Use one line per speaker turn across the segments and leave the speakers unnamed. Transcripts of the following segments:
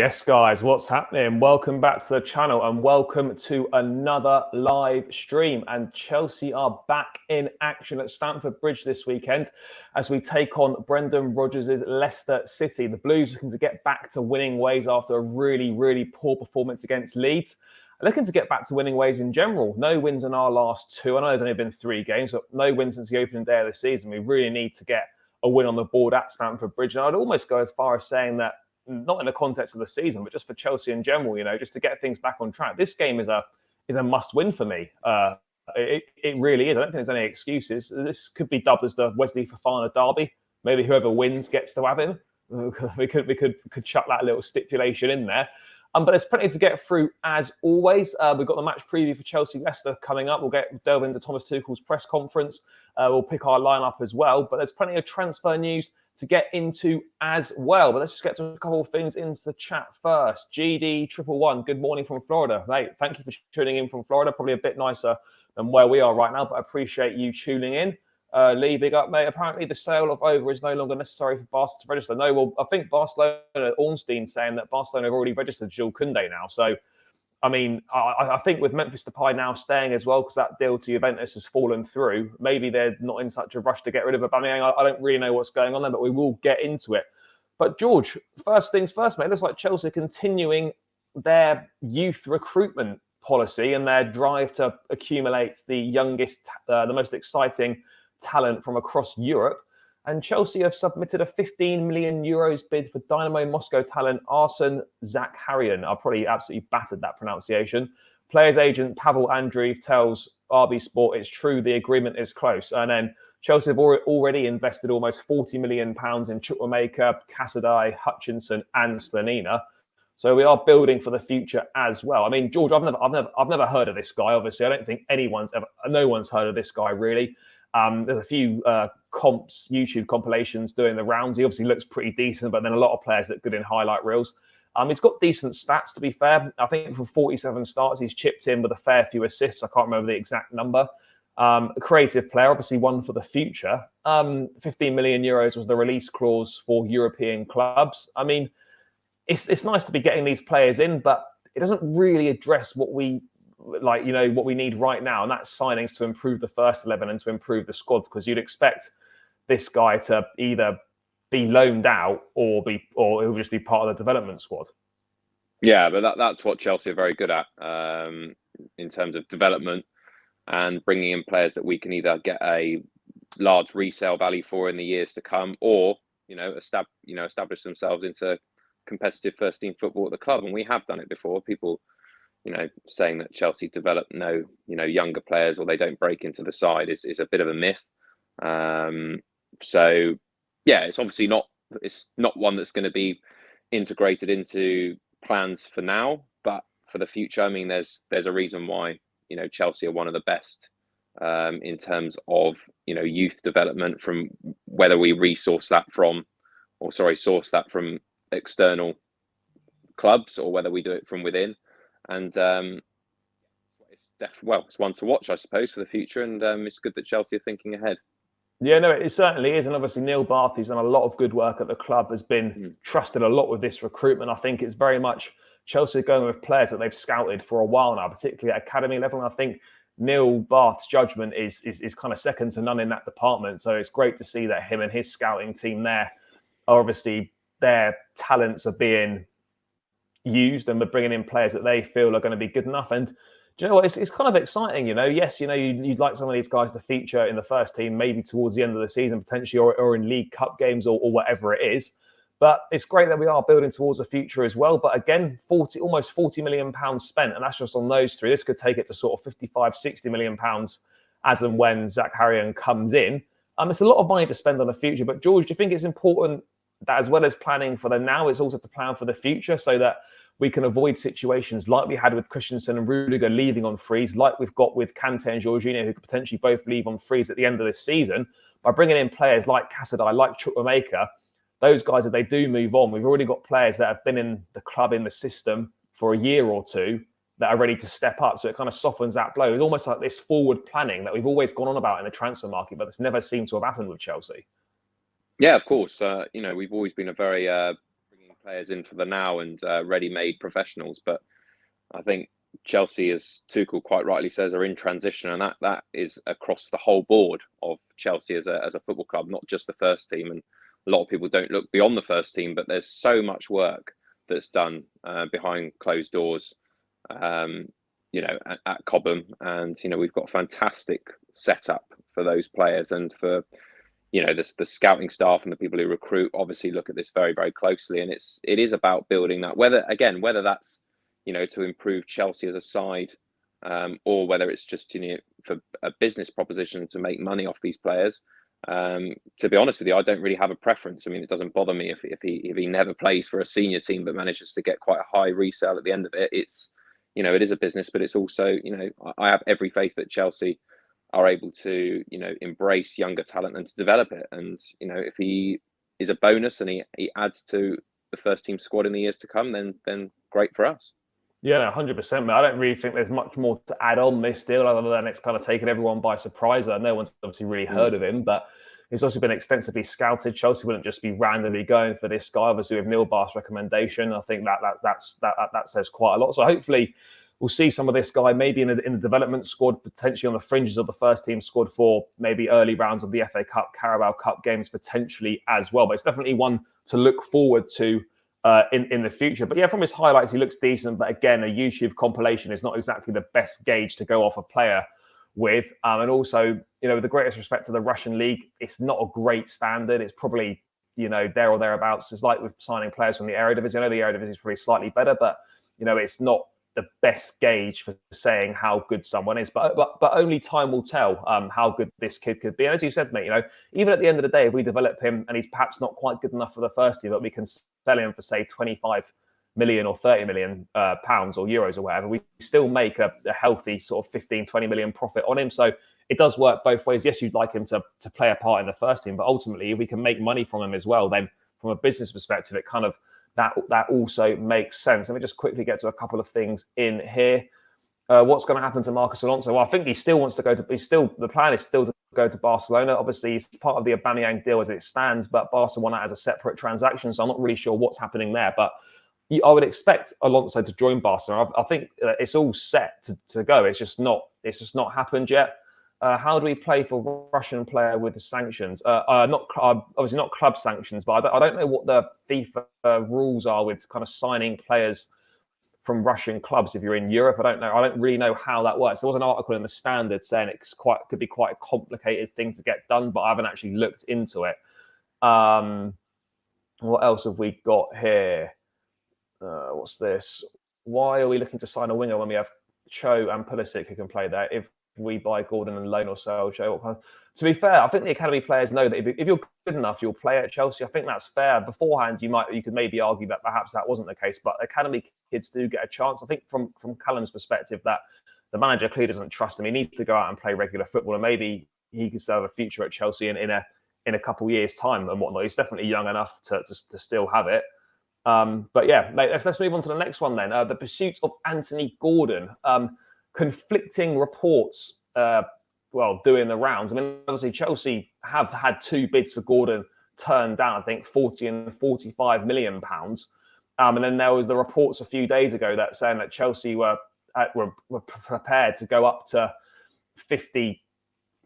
Yes, guys, what's happening? Welcome back to the channel and welcome to another live stream. And Chelsea are back in action at Stamford Bridge this weekend as we take on Brendan Rodgers' Leicester City. The Blues looking to get back to winning ways after a really poor performance against Leeds. Looking to get back to winning ways in general. No wins in our last two. I know there's only been 3 games, but no wins since the opening day of the season. We really need to get a win on the board at Stamford Bridge. And I'd almost go as far as saying that, not in the context of the season, but just for Chelsea in general, just to get things back on track. This game is a must-win for me. It really is. I don't think there's any excuses. This could be dubbed as the Wesley Fofana derby. Maybe whoever wins gets to have him. We could chuck that little stipulation in there. But there's plenty to get through as always. We've got the match preview for Chelsea-Leicester coming up. We'll delve into Thomas Tuchel's press conference. We'll pick our lineup as well. But there's plenty of transfer news to get into as well. But let's just get to a couple of things into the chat first. GD111, good morning from Florida. Mate, thank you for tuning in from Florida. Probably a bit nicer than where we are right now, but I appreciate you tuning in. Lee, big up, mate. Apparently the sale of Over is no longer necessary for Barcelona to register. No, well, I think Barcelona, Ornstein saying that Barcelona have already registered Jules Koundé now. So, I mean, I think with Memphis Depay now staying as well, because that deal to Juventus has fallen through, maybe they're not in such a rush to get rid of Aubameyang. I don't really know what's going on there, but we will get into it. But George, first things first, mate, it looks like Chelsea are continuing their youth recruitment policy and their drive to accumulate the youngest, the most exciting talent from across Europe. And Chelsea have submitted a 15 million euros bid for Dynamo Moscow talent Arsene Zakharyan. I probably absolutely battered that pronunciation. Players agent Pavel Andreev tells RB Sport it's true, the agreement is close. And then Chelsea have already invested almost £40 million in Chukwuemeka, Casadei, Hutchinson and Slanina. So we are building for the future as well. I mean, George, I've never heard of this guy. Obviously, I don't think no one's heard of this guy really. There's a few YouTube compilations doing the rounds. He obviously looks pretty decent, but then a lot of players look good in highlight reels. He's got decent stats, to be fair. I think from 47 starts, he's chipped in with a fair few assists. I can't remember the exact number. A creative player, obviously one for the future. 15 million euros was the release clause for European clubs. I mean, it's nice to be getting these players in, but it doesn't really address what we what we need right now, and that's signings to improve the first 11 and to improve the squad, because you'd expect this guy to either be loaned out or he'll just be part of the development squad.
Yeah, but that's what Chelsea are very good at in terms of development and bringing in players that we can either get a large resale value for in the years to come, or establish themselves into competitive first team football at the club. And we have done it before. People saying that Chelsea develop no younger players or they don't break into the side is a bit of a myth. So yeah, it's obviously not one that's going to be integrated into plans for now, but for the future, I mean, there's a reason why Chelsea are one of the best in terms of youth development, from whether we source that from external clubs or whether we do it from within. And it's one to watch, I suppose, for the future. And it's good that Chelsea are thinking ahead.
Yeah, no, it certainly is. And obviously, Neil Bath, who's done a lot of good work at the club, has been trusted a lot with this recruitment. I think it's very much Chelsea going with players that they've scouted for a while now, particularly at academy level. And I think Neil Bath's judgment is kind of second to none in that department. So it's great to see that him and his scouting team there are obviously, their talents are being used and we're bringing in players that they feel are going to be good enough. And do you know what, it's kind of exciting, yes, you'd like some of these guys to feature in the first team maybe towards the end of the season potentially, or in League Cup games or whatever it is, but it's great that we are building towards the future as well. But again, almost 40 million pounds spent, and that's just on those 3. This could take it to sort of 55-60 million pounds as and when Zakharyan comes in. It's a lot of money to spend on the future, but George, do you think it's important that as well as planning for the now, it's also to plan for the future, so that we can avoid situations like we had with Christensen and Rudiger leaving on frees, like we've got with Kante and Jorginho, who could potentially both leave on frees at the end of this season, by bringing in players like Casadei, like Chukwuemeka. Those guys, if they do move on, we've already got players that have been in the club, in the system for a year or two, that are ready to step up. So it kind of softens that blow. It's almost like this forward planning that we've always gone on about in the transfer market, but it's never seemed to have happened with Chelsea.
Yeah, of course. We've always been a very bringing players in for the now and ready-made professionals. But I think Chelsea, as Tuchel quite rightly says, are in transition, and that is across the whole board of Chelsea as a football club, not just the first team. And a lot of people don't look beyond the first team, but there's so much work that's done behind closed doors, at Cobham, and we've got a fantastic setup for those players, and for the scouting staff and the people who recruit obviously look at this very, very closely, and it is about building that. Whether that's to improve Chelsea as a side, or whether it's just for a business proposition to make money off these players. To be honest with you, I don't really have a preference. I mean, it doesn't bother me if he never plays for a senior team but manages to get quite a high resale at the end of it. It's it is a business, but it's also I have every faith that Chelsea are able to embrace younger talent and to develop it. And if he is a bonus and he adds to the first team squad in the years to come, then great for us.
Yeah, 100%. But I don't really think there's much more to add on this deal other than it's kind of taken everyone by surprise. No one's obviously really heard of him, but he's also been extensively scouted. Chelsea wouldn't just be randomly going for this guy. Obviously, with Neil Bath's recommendation, I think that says quite a lot. So hopefully, we'll see some of this guy maybe in the development squad, potentially on the fringes of the first team squad for maybe early rounds of the FA Cup, Carabao Cup games potentially as well. But it's definitely one to look forward to in the future. But yeah, from his highlights, he looks decent. But again, a YouTube compilation is not exactly the best gauge to go off a player with. And also, with the greatest respect to the Russian league, it's not a great standard. It's probably, there or thereabouts. It's like with signing players from the Eredivisie. I know the Eredivisie is probably slightly better, but, it's not the best gauge for saying how good someone is. But only time will tell how good this kid could be. And as you said, mate, even at the end of the day, if we develop him and he's perhaps not quite good enough for the first team, but we can sell him for, say, 25 million or 30 million pounds or euros or whatever, we still make a healthy sort of 15, 20 million profit on him. So it does work both ways. Yes, you'd like him to play a part in the first team, but ultimately, if we can make money from him as well, then from a business perspective, it kind of that also makes sense. Let me just quickly get to a couple of things in here. What's going to happen to Marcos Alonso? Well, I think he still wants to go to. The plan is still to go to Barcelona. Obviously, he's part of the Aubameyang deal as it stands, but Barca want that as a separate transaction. So I'm not really sure what's happening there. But I would expect Alonso to join Barcelona. I think it's all set to go. It's just not happened yet. How do we play for Russian player with the sanctions? Obviously not club sanctions, but I don't know what the FIFA rules are with kind of signing players from Russian clubs if you're in Europe. I don't know. I don't really know how that works. There was an article in the Standard saying could be quite a complicated thing to get done, but I haven't actually looked into it. What else have we got here? What's this? Why are we looking to sign a winger when we have Cho and Pulisic who can play there? If we buy Gordon and loan or sell Cho. To be fair, I think the academy players know that if you're good enough, you'll play at Chelsea. I think that's fair. Beforehand, you could maybe argue that perhaps that wasn't the case, but academy kids do get a chance. I think from Callum's perspective, that the manager clearly doesn't trust him. He needs to go out and play regular football, and maybe he could serve a future at Chelsea in a couple of years' time and whatnot. He's definitely young enough to still have it. But yeah, let's move on to the next one then. The pursuit of Anthony Gordon. Conflicting reports, doing the rounds. I mean, obviously, Chelsea have had two bids for Gordon turned down, I think 40 and 45 million pounds. And then there was the reports a few days ago that saying that Chelsea were prepared to go up to 50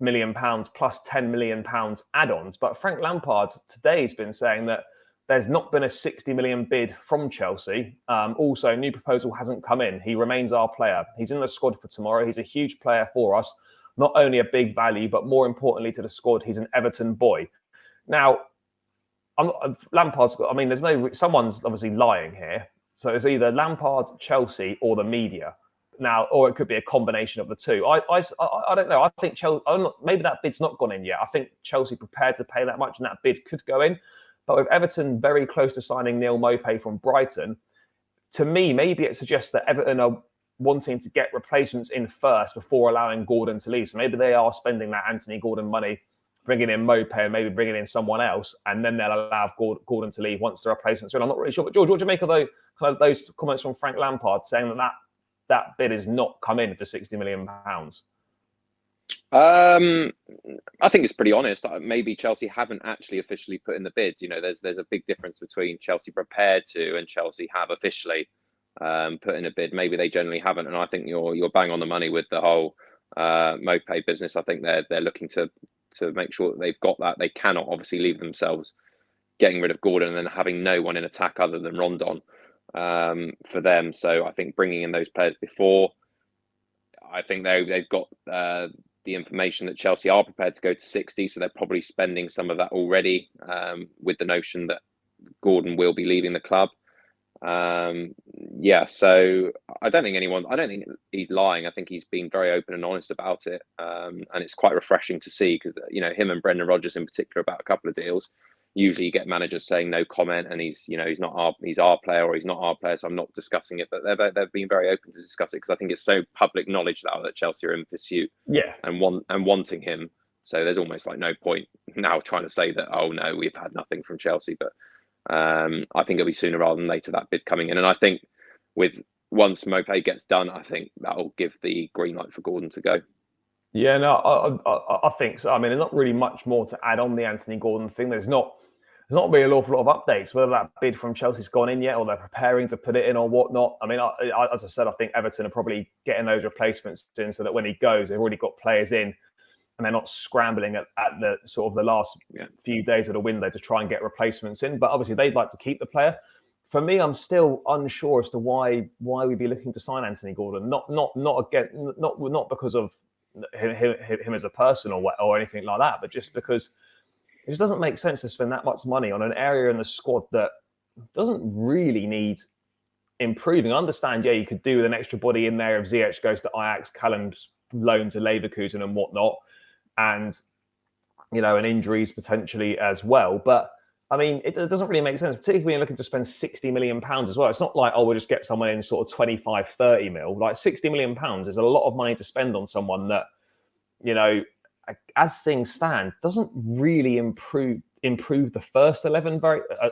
million pounds plus 10 million pounds add-ons. But Frank Lampard today has been saying that there's not been a 60 million bid from Chelsea. Also, new proposal hasn't come in. He remains our player. He's in the squad for tomorrow. He's a huge player for us. Not only a big value, but more importantly to the squad, he's an Everton boy. Now, Lampard's got, someone's obviously lying here. So it's either Lampard, Chelsea, or the media. Now, or it could be a combination of the two. I don't know. I think Chelsea, maybe that bid's not gone in yet. I think Chelsea prepared to pay that much and that bid could go in. But with Everton very close to signing Neil Maupay from Brighton, to me, maybe it suggests that Everton are wanting to get replacements in first before allowing Gordon to leave. So maybe they are spending that Anthony Gordon money, bringing in Maupay and maybe bringing in someone else, and then they'll allow Gordon to leave once the replacements are in. I'm not really sure. But George, what do you make of those comments from Frank Lampard saying that bid is not come in for £60 million?
I think it's pretty honest. Maybe Chelsea haven't actually officially put in the bid. You know, there's a big difference between Chelsea prepared to and Chelsea have officially put in a bid. Maybe they generally haven't, and I think you're bang on the money with the whole Mopay business. I think they're looking to make sure that they've got that. They cannot obviously leave themselves getting rid of Gordon and then having no one in attack other than Rondon for them. So I think bringing in those players before, I think they've got the information that Chelsea are prepared to go to 60, so they're probably spending some of that already with the notion that Gordon will be leaving the club. So I don't think he's lying. I think he's been very open and honest about it, and it's quite refreshing to see because him and Brendan Rodgers in particular about a couple of deals. Usually you get managers saying no comment, and he's our player or he's not our player, so I'm not discussing it. But they've been very open to discuss it because I think it's so public knowledge now that Chelsea are in pursuit, and wanting him. So there's almost like no point now trying to say that, oh no, we've had nothing from Chelsea. But I think it'll be sooner rather than later that bid coming in, and I think once Mopay gets done, I think that'll give the green light for Gordon to go.
Yeah, no, I think so. I mean, there's not really much more to add on the Anthony Gordon thing. There's not really an awful lot of updates, whether that bid from Chelsea's gone in yet or they're preparing to put it in or whatnot. I mean, as I said, I think Everton are probably getting those replacements in so that when he goes, they've already got players in and they're not scrambling at the sort of the last few days of the window to try and get replacements in. But obviously, they'd like to keep the player. For me, I'm still unsure as to why we'd be looking to sign Anthony Gordon. Not because of him as a person or anything like that, but just because it just doesn't make sense to spend that much money on an area in the squad that doesn't really need improving. I understand, you could do with an extra body in there if Ziyech goes to Ajax, Callum's loan to Leverkusen and whatnot, and and injuries potentially as well. But I mean, it doesn't really make sense, particularly when you're looking to spend £60 million as well. It's not like, we'll just get someone in sort of 25, 30 mil. Like £60 million is a lot of money to spend on someone that, as things stand, doesn't really improve the first 11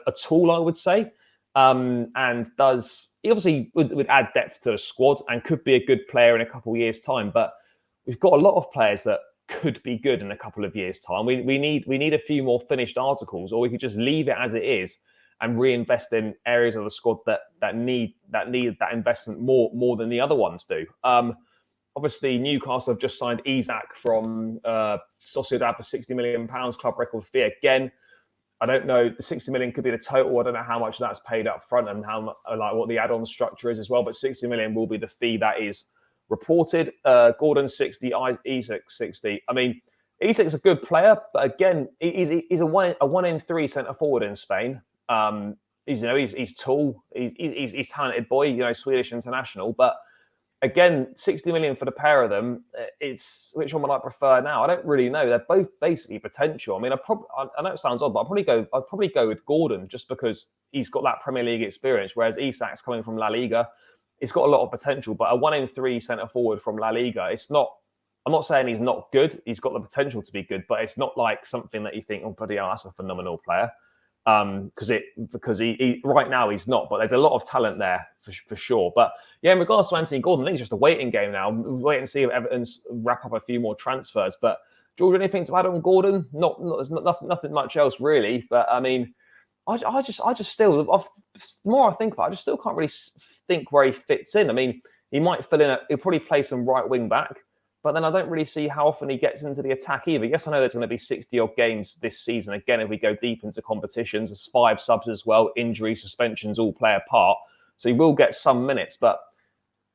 at all, I would say. And he obviously would add depth to the squad and could be a good player in a couple of years' time. But we've got a lot of players that could be good in a couple of years' time. We need a few more finished articles, or we could just leave it as it is and reinvest in areas of the squad that need that investment more than the other ones do. Obviously, Newcastle have just signed Isak from Sociedad for £60 million, club record fee again. I don't know. The 60 million could be the total. I don't know how much that's paid up front and how what the add-on structure is as well. But 60 million will be the fee that is reported. Gordon 60, Isak 60. I mean, Isak's a good player, but again, he's a one in three centre forward in Spain. He's tall. He's talented boy. Swedish international. But again, 60 million for the pair of them. It's which one would I prefer now? I don't really know. They're both basically potential. I mean, I know it sounds odd, but I'd probably go with Gordon just because he's got that Premier League experience, whereas Isak's coming from La Liga. He's got a lot of potential, but a 1 in 3 centre forward from La Liga, it's not. I'm not saying he's not good. He's got the potential to be good, but it's not like something that you think, oh bloody hell, that's a phenomenal player. Because he right now he's not, but there's a lot of talent there for sure. But yeah, in regards to Anthony Gordon, I think it's just a waiting game now. Wait and see if Everton's wrap up a few more transfers. But George, anything to add on Gordon? There's nothing much else really. But I mean, I just still, the more I think about it, I just still can't really think where he fits in. I mean, he might fill in. He'll probably play some right wing back. But then I don't really see how often he gets into the attack either. Yes, I know there's going to be 60-odd games this season. Again, if we go deep into competitions, there's 5 subs as well. Injuries, suspensions all play a part. So he will get some minutes. But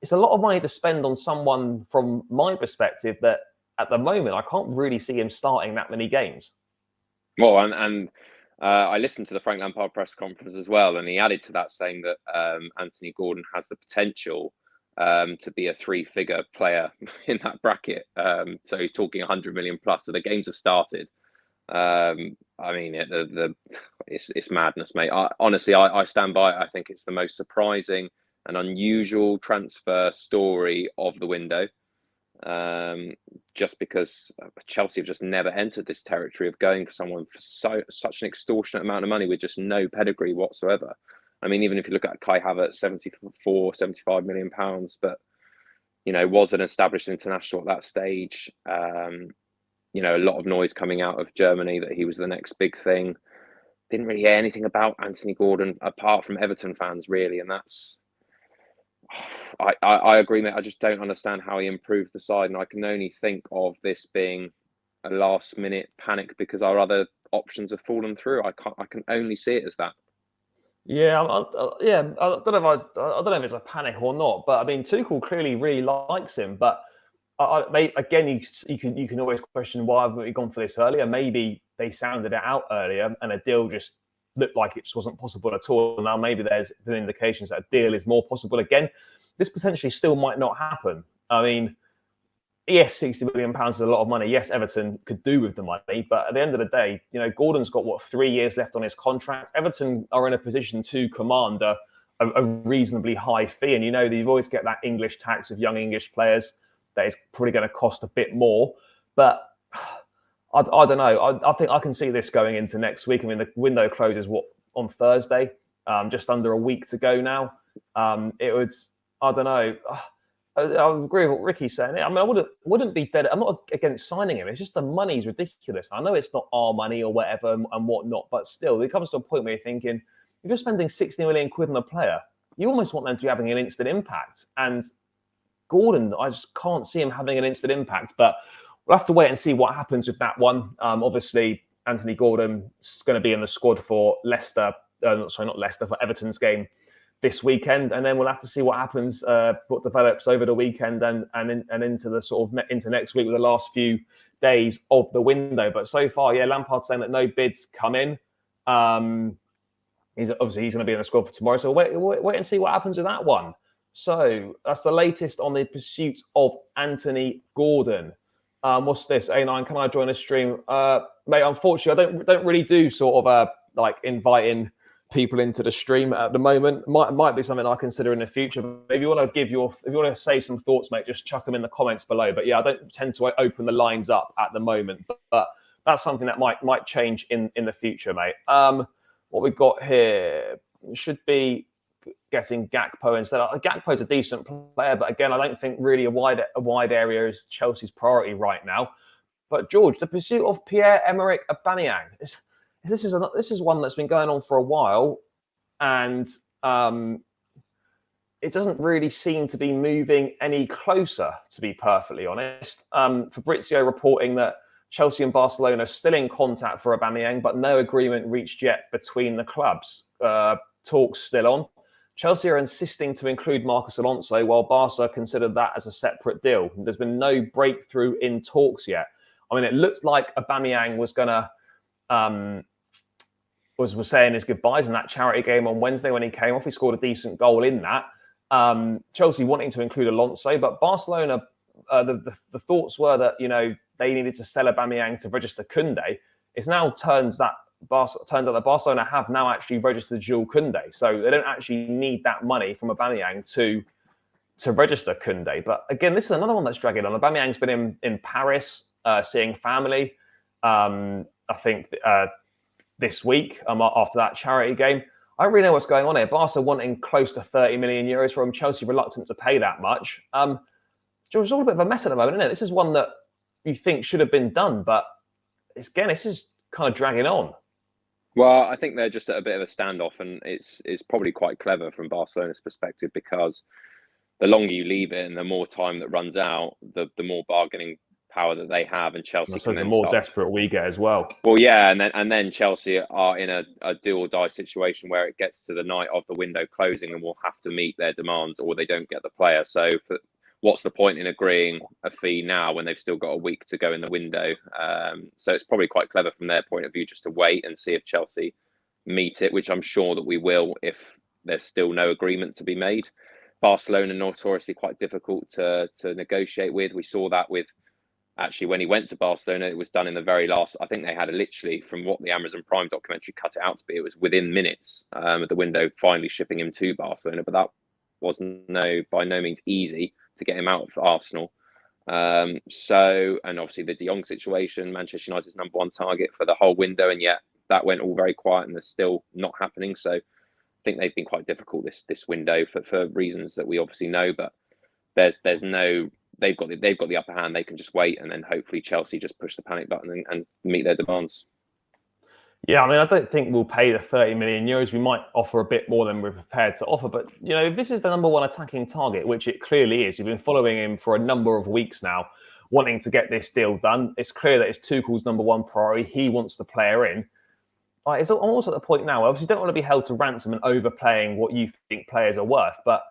it's a lot of money to spend on someone, from my perspective, that at the moment, I can't really see him starting that many games.
Well, and I listened to the Frank Lampard press conference as well, and he added to that saying that Anthony Gordon has the potential to be a 3-figure player in that bracket. So he's talking 100 million plus. So the games have started. I mean, it's madness, mate. Honestly, I stand by it. I think it's the most surprising and unusual transfer story of the window. Just because Chelsea have just never entered this territory of going for someone for such an extortionate amount of money with just no pedigree whatsoever. I mean, even if you look at Kai Havertz, 75 million pounds, but was an established international at that stage. A lot of noise coming out of Germany that he was the next big thing. Didn't really hear anything about Anthony Gordon apart from Everton fans, really, and that's. I agree, mate. I just don't understand how he improves the side, and I can only think of this being a last-minute panic because our other options have fallen through. I can only see it as that.
Yeah, I don't know if it's a panic or not, but I mean, Tuchel clearly really likes him. But again, you can always question why haven't we gone for this earlier? Maybe they sounded it out earlier, and a deal just looked like it just wasn't possible at all. Now maybe there's been indications that a deal is more possible again. This potentially still might not happen. I mean, yes, £60 million is a lot of money. Yes, Everton could do with the money, but at the end of the day, Gordon's got 3 years left on his contract. Everton are in a position to command a reasonably high fee, and you always get that English tax of young English players that is probably going to cost a bit more. But I don't know. I think I can see this going into next week. I mean, the window closes on Thursday, just under a week to go now. I don't know. I agree with what Ricky's saying. I mean, I wouldn't be dead. I'm not against signing him. It's just the money's ridiculous. I know it's not our money or whatever and whatnot, but still, it comes to a point where you're thinking, if you're spending 60 million quid on a player, you almost want them to be having an instant impact. And Gordon, I just can't see him having an instant impact. But we'll have to wait and see what happens with that one. Obviously, Anthony Gordon's going to be in the squad for for Everton's game this weekend, and then we'll have to see what happens, what develops over the weekend and into the into next week with the last few days of the window. But so far, Lampard's saying that no bids come in. He's going to be in the squad for tomorrow, so wait and see what happens with that one. So that's the latest on the pursuit of Anthony Gordon. What's this? A9, can I join a stream? Mate, unfortunately, I don't really do inviting people into the stream at the moment. Might be something I consider in the future. But if you want to say some thoughts, mate, just chuck them in the comments below. But I don't tend to open the lines up at the moment. But that's something that might change in the future, mate. What we've got here should be getting Gakpo instead. Gakpo's a decent player, but again, I don't think really a wide area is Chelsea's priority right now. But George, the pursuit of Pierre-Emerick Aubameyang this is one that's been going on for a while, and it doesn't really seem to be moving any closer, to be perfectly honest. Fabrizio reporting that Chelsea and Barcelona are still in contact for Aubameyang, but no agreement reached yet between the clubs. Talks still on. Chelsea are insisting to include Marcos Alonso, while Barca considered that as a separate deal. There's been no breakthrough in talks yet. I mean, it looked like Aubameyang was going to was saying his goodbyes in that charity game on Wednesday when he came off. He scored a decent goal in that. Chelsea wanting to include Alonso, but Barcelona, the thoughts were that they needed to sell Aubameyang to register Koundé. It now turns out that Barcelona have now actually registered Jules Koundé, so they don't actually need that money from Aubameyang to register Koundé. But again, this is another one that's dragging on. Aubameyang's been in Paris seeing family. I think this week after that charity game. I don't really know what's going on here. Barca wanting close to 30 million euros from Chelsea, reluctant to pay that much. It's all a bit of a mess at the moment, isn't it? This is one that you think should have been done, but this is kind of dragging on.
Well, I think they're just at a bit of a standoff, and it's probably quite clever from Barcelona's perspective, because the longer you leave it and the more time that runs out, the more bargaining power that they have, and Chelsea can then
the more desperate we get as well.
Well, yeah, and then Chelsea are in a do or die situation where it gets to the night of the window closing and will have to meet their demands, or they don't get the player. So what's the point in agreeing a fee now when they've still got a week to go in the window? So it's probably quite clever from their point of view just to wait and see if Chelsea meet it, which I'm sure that we will if there's still no agreement to be made. Barcelona notoriously quite difficult to negotiate with. We saw that with actually when he went to Barcelona. It was done in the very last. I think they had literally, from what the Amazon Prime documentary cut it out to be, it was within minutes of the window finally shipping him to Barcelona. But that was by no means easy to get him out of Arsenal. And obviously the De Jong situation, Manchester United's number one target for the whole window, and yet that went all very quiet and they're still not happening. So I think they've been quite difficult this window for reasons that we obviously know. But there's no they've got the upper hand. They can just wait, and then hopefully Chelsea just push the panic button and meet their demands.
Yeah, I mean, I don't think we'll pay the 30 million euros. We might offer a bit more than we're prepared to offer. But, if this is the number one attacking target, which it clearly is, you've been following him for a number of weeks now, wanting to get this deal done. It's clear that it's Tuchel's number one priority. He wants the player in. It's almost at the point now, obviously, you don't want to be held to ransom and overplaying what you think players are worth. But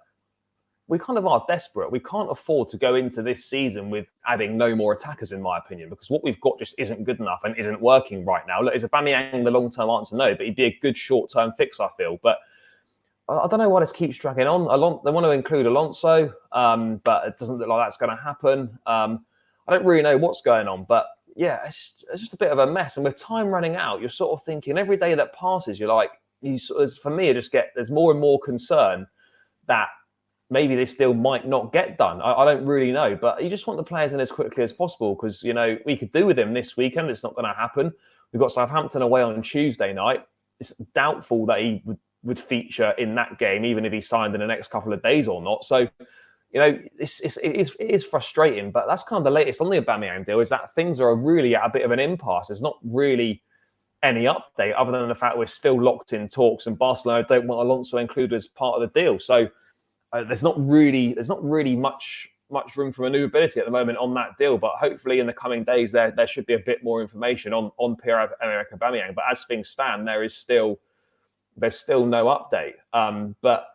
we kind of are desperate. We can't afford to go into this season with adding no more attackers, in my opinion, because what we've got just isn't good enough and isn't working right now. Look, is Aubameyang the long-term answer? No, but he'd be a good short-term fix, I feel. But I don't know why this keeps dragging on. They want to include Alonso, but it doesn't look like that's going to happen. I don't really know what's going on, but yeah, it's just a bit of a mess. And with time running out, you're sort of thinking every day that passes, you're like, for me, there's more and more concern that maybe this deal might not get done. I don't really know, but you just want the players in as quickly as possible because, we could do with him this weekend. It's not going to happen. We've got Southampton away on Tuesday night. It's doubtful that he would feature in that game, even if he signed in the next couple of days or not. So, it is frustrating, but that's kind of the latest on the Aubameyang deal is that things are really at a bit of an impasse. There's not really any update other than the fact we're still locked in talks and Barcelona don't want Alonso included as part of the deal. So, there's not really much room for maneuverability at the moment on that deal, but hopefully in the coming days there should be a bit more information on Pierre-Emerick Aubameyang. But as things stand, there's still no update. But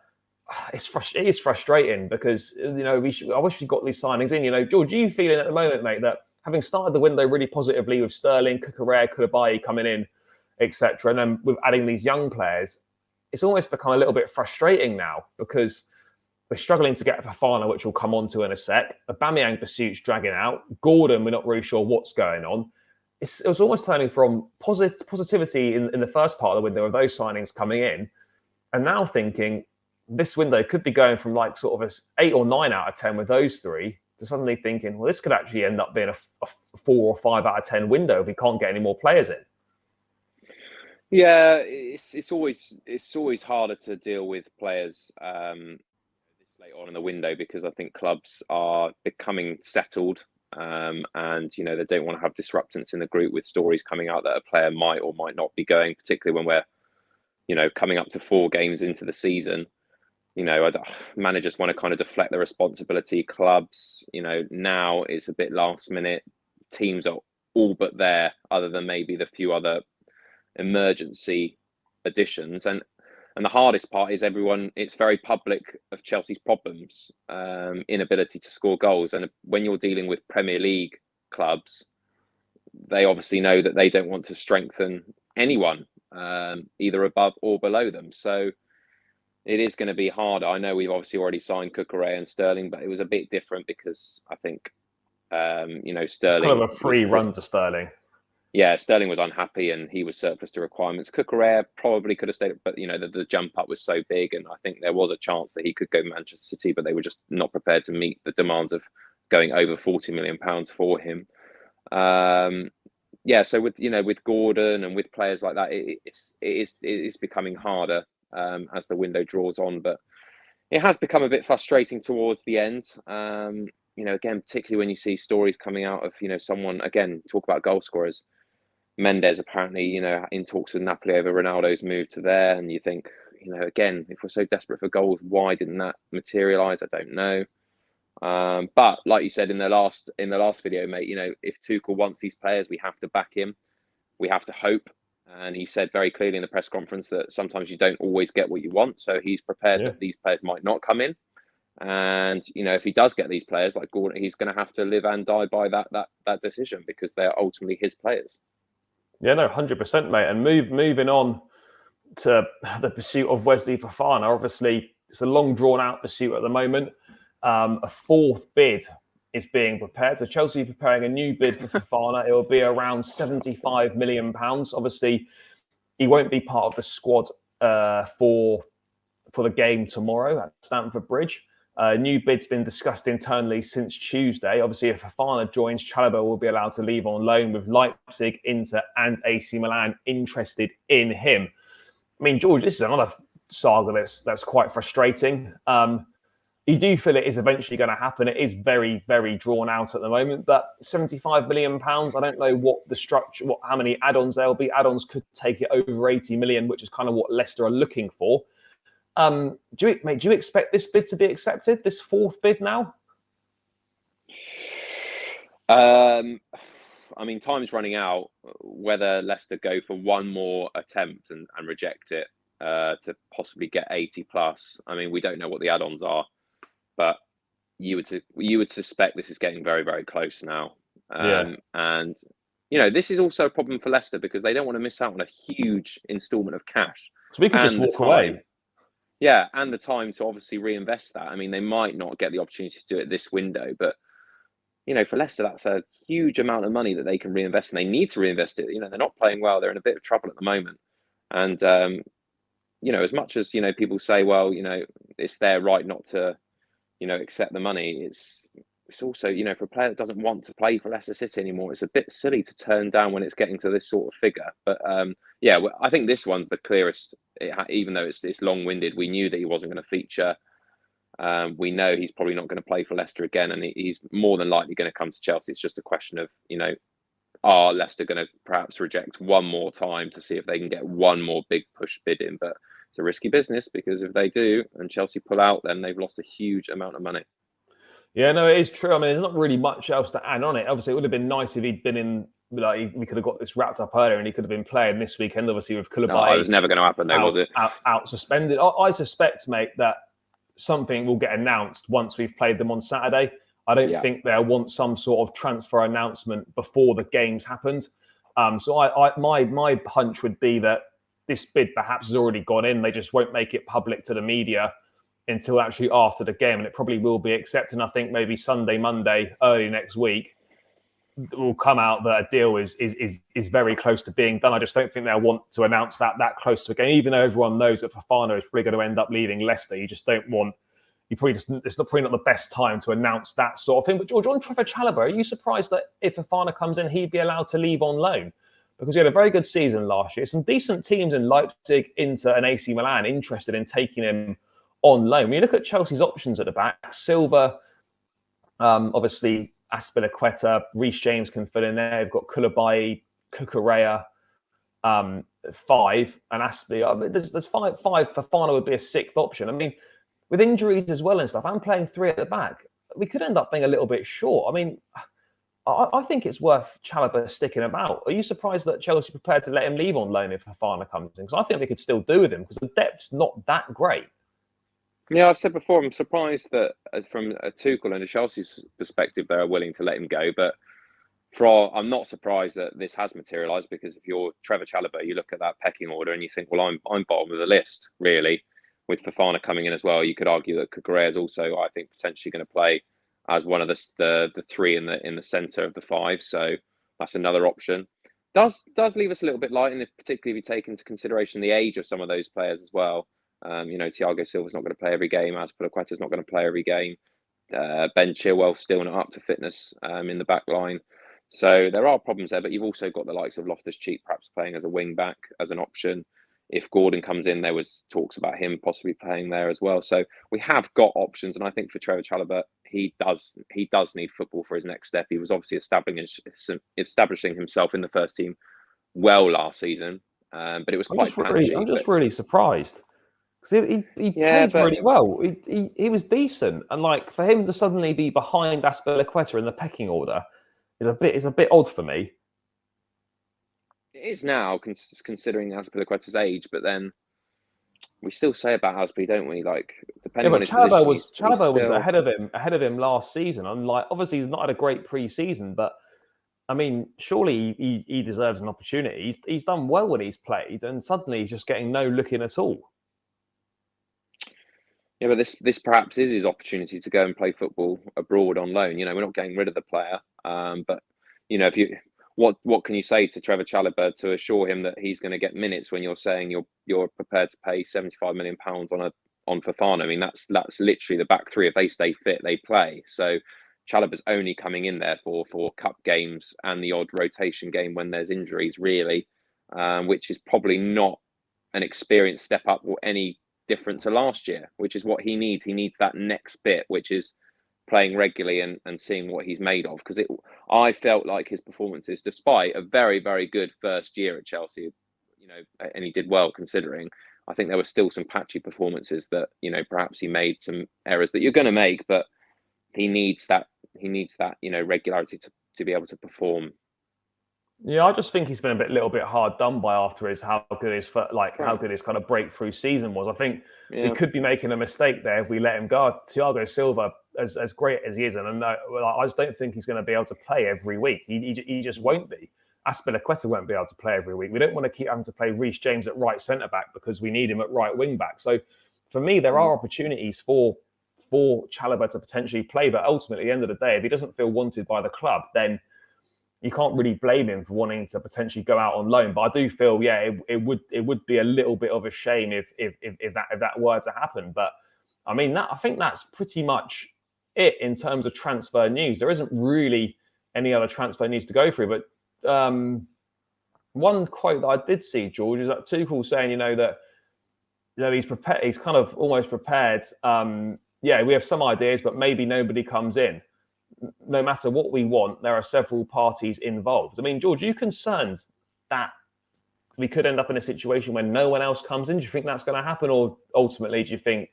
it is frustrating because I wish we got these signings in. George, are you feeling at the moment, mate, that having started the window really positively with Sterling, Cucurella, Koulibaly coming in, etc., and then with adding these young players, it's almost become a little bit frustrating now because we're struggling to get Fofana, which we'll come on to in a sec. Aubameyang pursuit's dragging out. Gordon, we're not really sure what's going on. It was almost turning from positivity in the first part of the window of those signings coming in, and now thinking this window could be going from like sort of an 8 or 9 out of 10 with those three to suddenly thinking, well, this could actually end up being a 4 or 5 out of 10 window if we can't get any more players in.
Yeah, it's always harder to deal with players late on in the window because I think clubs are becoming settled and they don't want to have disruptants in the group with stories coming out that a player might or might not be going, particularly when we're coming up to 4 games into the season. Managers want to kind of deflect the responsibility. Clubs, now it's a bit last minute. Teams are all but there, other than maybe the few other emergency additions. And the hardest part is it's very public of Chelsea's problems, inability to score goals. And when you're dealing with Premier League clubs, they obviously know that they don't want to strengthen anyone, either above or below them. So it is going to be harder. I know we've obviously already signed Cucurella and Sterling, but it was a bit different because I think, Sterling... It's
kind of a free run to Sterling.
Yeah, Sterling was unhappy and he was surplus to requirements. Cucurella probably could have stayed, but the jump up was so big, and I think there was a chance that he could go Manchester City, but they were just not prepared to meet the demands of going over £40 million for him. So with Gordon and with players like that, it is becoming harder as the window draws on, but it has become a bit frustrating towards the end. Again, particularly when you see stories coming out of someone, again, talk about goal scorers. Mendes apparently, in talks with Napoli over Ronaldo's move to there, and you think, again, if we're so desperate for goals, why didn't that materialise? I don't know. But like you said in the last video, mate, if Tuchel wants these players, we have to back him. We have to hope. And he said very clearly in the press conference that sometimes you don't always get what you want. So he's prepared that these players might not come in. And, if he does get these players like Gordon, he's going to have to live and die by that decision because they're ultimately his players. Yeah, no,
100%, mate. And moving on to the pursuit of Wesley Fofana. Obviously, it's a long drawn-out pursuit at the moment. A 4th bid is being prepared. So Chelsea preparing a new bid for Fofana. It will be around £75 million. Obviously, he won't be part of the squad for the game tomorrow at Stamford Bridge. New bid's been discussed internally since Tuesday. Obviously, if Fofana joins, Chalobah will be allowed to leave on loan with Leipzig, Inter and AC Milan interested in him. I mean, George, this is another saga that's quite frustrating. you do feel it is eventually going to happen. It is very, very drawn out at the moment. But £75 million, I don't know what the structure, how many add-ons there'll be. Add-ons could take it over 80 million, which is kind of what Leicester are looking for. Do you expect this bid to be accepted? This fourth bid now?
I mean, time's running out. Whether Leicester go for one more attempt and reject it to possibly get 80 plus. I mean, we don't know what the add-ons are, but you would suspect this is getting very, very close now. And this is also a problem for Leicester because they don't want to miss out on a huge instalment of cash.
So we could just walk away.
Yeah, and the time to obviously reinvest that. I mean, they might not get the opportunity to do it this window, but for Leicester, that's a huge amount of money that they can reinvest, and they need to reinvest it. They're not playing well; they're in a bit of trouble at the moment. And as much as people say, well, it's their right not to, accept the money. It's also, for a player that doesn't want to play for Leicester City anymore, it's a bit silly to turn down when it's getting to this sort of figure. But I think this one's the clearest. Even though it's long-winded, we knew that he wasn't going to feature. We know he's probably not going to play for Leicester again, and he's more than likely going to come to Chelsea. It's just a question of, are Leicester going to perhaps reject one more time to see if they can get one more big push bid in? But it's a risky business because if they do and Chelsea pull out, then they've lost a huge amount of money.
Yeah, no, it is true. I mean, there's not really much else to add on it. Obviously, it would have been nice if he'd been in. Like, we could have got this wrapped up earlier, and he could have been playing this weekend. Obviously, with Koulibaly.
No, it was never going to happen, though, was it?
Out suspended. I suspect, mate, that something will get announced once we've played them on Saturday. I don't think they'll want some sort of transfer announcement before the games happened. So my hunch would be that this bid perhaps has already gone in. They just won't make it public to the media until actually after the game, and it probably will be accepted. And I think maybe Sunday, Monday, early next week, it will come out that a deal is very close to being done. I just don't think they'll want to announce that close to a game, even though everyone knows that Fofana is probably going to end up leaving Leicester. You just don't want. It's probably not the best time to announce that sort of thing. But George, on Trevor Chalobah, are you surprised that if Fofana comes in, he'd be allowed to leave on loan? Because he had a very good season last year. Some decent teams in Leipzig, Inter and AC Milan interested in taking him on loan. When you look at Chelsea's options at the back, Silva, obviously Azpilicueta, Reece James can fill in there. They've got Koulibaly, Cucurella, 5, and Aspi. I mean, there's 5. Fofana would be a 6th option. I mean, with injuries as well and stuff, I'm playing 3 at the back. We could end up being a little bit short. I mean, I think it's worth Chalobah sticking about. Are you surprised that Chelsea are prepared to let him leave on loan if Fofana comes in? Because I think they could still do with him because the depth's not that great.
Yeah, I've said before, I'm surprised that from a Tuchel and a Chelsea's perspective, they're willing to let him go. But I'm not surprised that this has materialised because if you're Trevor Chalobah, you look at that pecking order and you think, well, I'm bottom of the list, really. With Fofana coming in as well, you could argue that Cucurella is also, I think, potentially going to play as one of the 3 in the centre of the 5. So that's another option. Does leave us a little bit light, and particularly if you take into consideration the age of some of those players as well. Thiago Silva's not going to play every game. Azpilicueta's not going to play every game. Ben Chilwell still not up to fitness in the back line. So there are problems there, but you've also got the likes of Loftus-Cheek perhaps playing as a wing back as an option. If Gordon comes in, there was talks about him possibly playing there as well. So we have got options, and I think for Trevor Chalobah, he does need football for his next step. He was obviously establishing himself in the first team well last season, but it was quite patchy.
I'm just really surprised because he played really well. He was decent, and like for him to suddenly be behind Azpilicueta in the pecking order is a bit odd for me.
It is now, considering Azpilicueta's age, but then we still say about Azpi, don't we? Like, depending on his position,
Chalobah was ahead of him last season. I'm like, obviously he's not had a great pre-season, but I mean, surely he deserves an opportunity. He's done well when he's played, and suddenly he's just getting no look in at all.
Yeah, but this perhaps is his opportunity to go and play football abroad on loan. We're not getting rid of the player, but if you. What can you say to Trevor Chalobah to assure him that he's going to get minutes when you're saying you're prepared to pay £75 million on Fofana? I mean, that's literally the back 3. If they stay fit, they play. So Chalobah's only coming in there for cup games and the odd rotation game when there's injuries, really, which is probably not an experienced step up or any different to last year, which is what he needs. He needs that next bit, which is playing regularly and seeing what he's made of. Because I felt like his performances, despite a very, very good first year at Chelsea, and he did well considering, I think there were still some patchy performances that, perhaps he made some errors that you're going to make, but he needs that, regularity to be able to perform.
Yeah, I just think he's been a little bit hard done by after how good his kind of breakthrough season was. I think we could be making a mistake there if we let him go. Thiago Silva, as great as he is, and I just don't think he's going to be able to play every week. He just won't be. Aspilicueta won't be able to play every week. We don't want to keep having to play Reece James at right centre back because we need him at right wing back. So for me, there are opportunities for Chalobah to potentially play, but ultimately, at the end of the day, if he doesn't feel wanted by the club, then you can't really blame him for wanting to potentially go out on loan. But I do feel, it would be a little bit of a shame if that were to happen. But I mean, I think that's pretty much it in terms of transfer news. There isn't really any other transfer news to go through. But one quote that I did see, George, is that Tuchel saying, that he's prepared. He's kind of almost prepared. We have some ideas, but maybe nobody comes in. No matter what we want, there are several parties involved. I mean, George, are you concerned that we could end up in a situation where no one else comes in? Do you think that's going to happen? Or ultimately, do you think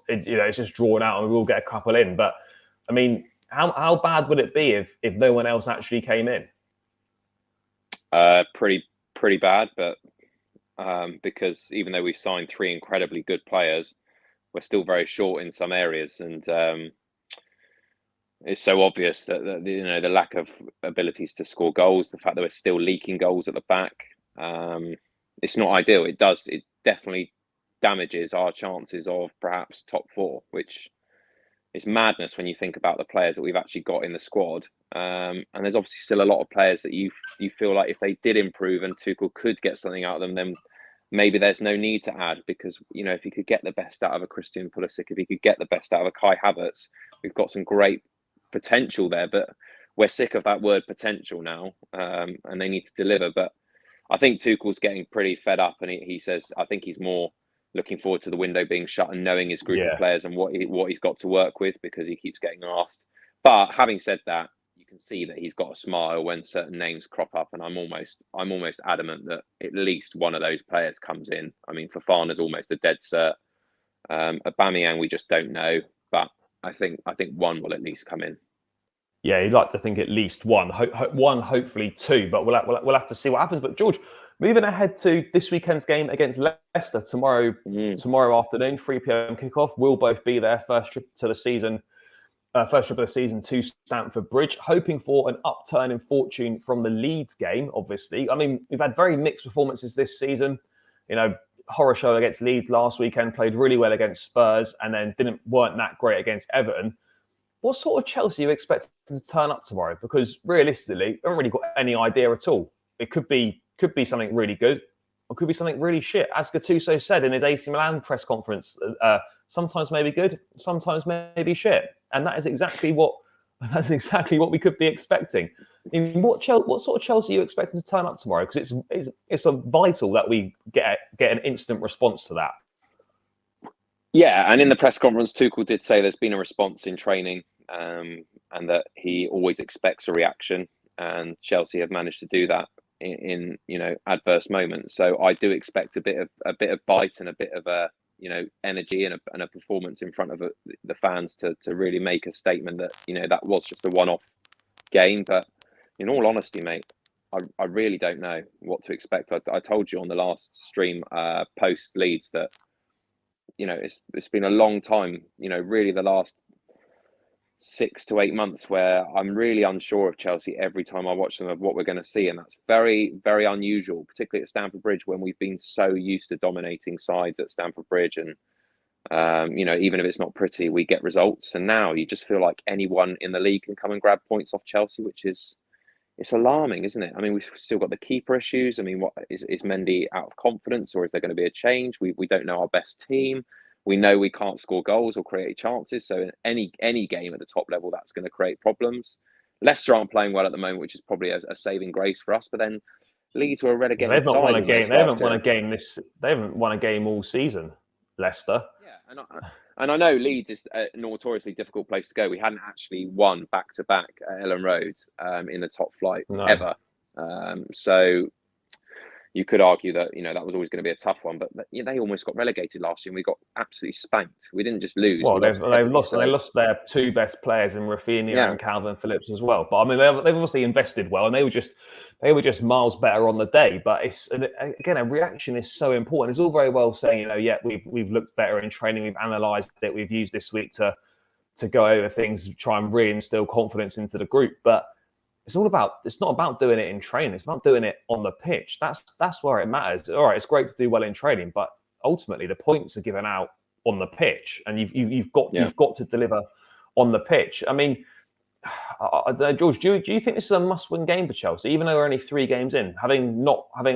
it's just drawn out and we'll get a couple in? But I mean, how bad would it be if no one else actually came in?
Pretty bad, but because even though we've signed 3 incredibly good players, we're still very short in some areas, and it's so obvious that the lack of abilities to score goals, the fact that we're still leaking goals at the back, it's not ideal. It definitely damages our chances of perhaps top 4, which is madness when you think about the players that we've actually got in the squad. And there's obviously still a lot of players that you feel like if they did improve and Tuchel could get something out of them, then maybe there's no need to add, because if he could get the best out of a Christian Pulisic, if he could get the best out of a Kai Havertz, we've got some great potential there, but we're sick of that word potential now, and they need to deliver. But I think Tuchel's getting pretty fed up, and he says I think he's more looking forward to the window being shut and knowing his group of players and what he's got to work with, because he keeps getting asked. But having said that, you can see that he's got a smile when certain names crop up, and I'm almost adamant that at least one of those players comes in. I mean, Fofana's almost a dead cert. Aubameyang, we just don't know, but I think one will at least come in.
Yeah, you'd like to think at least one, hopefully 2, but we'll have to see what happens. But George, moving ahead to this weekend's game against Leicester tomorrow afternoon, 3 p.m. kickoff. We'll both be there, first trip of the season to Stamford Bridge, hoping for an upturn in fortune from the Leeds game. Obviously, I mean, we've had very mixed performances this season. Horror show against Leeds last weekend, played really well against Spurs, and then weren't that great against Everton. What sort of Chelsea are you expecting to turn up tomorrow? Because realistically, we haven't really got any idea at all. It could be something really good, or could be something really shit. As Gattuso said in his AC Milan press conference, sometimes maybe good, sometimes maybe shit, and that is exactly what we could be expecting. I mean, what sort of Chelsea are you expecting to turn up tomorrow? Because it's vital that we get an instant response to that.
Yeah, and in the press conference, Tuchel did say there's been a response in training, and that he always expects a reaction, and Chelsea have managed to do that in adverse moments. So I do expect a bit of bite and a bit of a energy and a performance in front of the fans to really make a statement that that was just a one-off game. But in all honesty, mate, I really don't know what to expect. I told you on the last stream post Leeds that it's been a long time, really the last 6 to 8 months where I'm really unsure of Chelsea every time I watch them of what we're going to see. And that's very, very unusual, particularly at Stamford Bridge, when we've been so used to dominating sides at Stamford Bridge. And, even if it's not pretty, we get results. And now you just feel like anyone in the league can come and grab points off Chelsea, which it's alarming, isn't it? I mean, we've still got the keeper issues. I mean, what is Mendy out of confidence, or is there going to be a change? We don't know our best team. We know we can't score goals or create chances. So in any game at the top level, that's going to create problems. Leicester aren't playing well at the moment, which is probably a saving grace for us. But then Leeds were a relegated side.
They haven't won a game all season. Leicester.
Yeah, and I know Leeds is a notoriously difficult place to go. We hadn't actually won back to back at Ellen Road in the top flight ever. So you could argue that that was always going to be a tough one, but they almost got relegated last year, and we got absolutely spanked. We didn't just lose.
Well,
they
lost their two best players in Rafinha and Calvin Phillips as well. But I mean, they've obviously invested well, and they were just miles better on the day. But again, a reaction is so important. It's all very well saying, we've looked better in training, we've analysed it, we've used this week to go over things, try and reinstill confidence into the group, but it's not about doing it in training. It's not doing it on the pitch. That's where it matters. All right, it's great to do well in training, but ultimately the points are given out on the pitch, and you've got to deliver on the pitch. I mean, George, do you think this is a must-win game for Chelsea, even though we're only 3 games in, having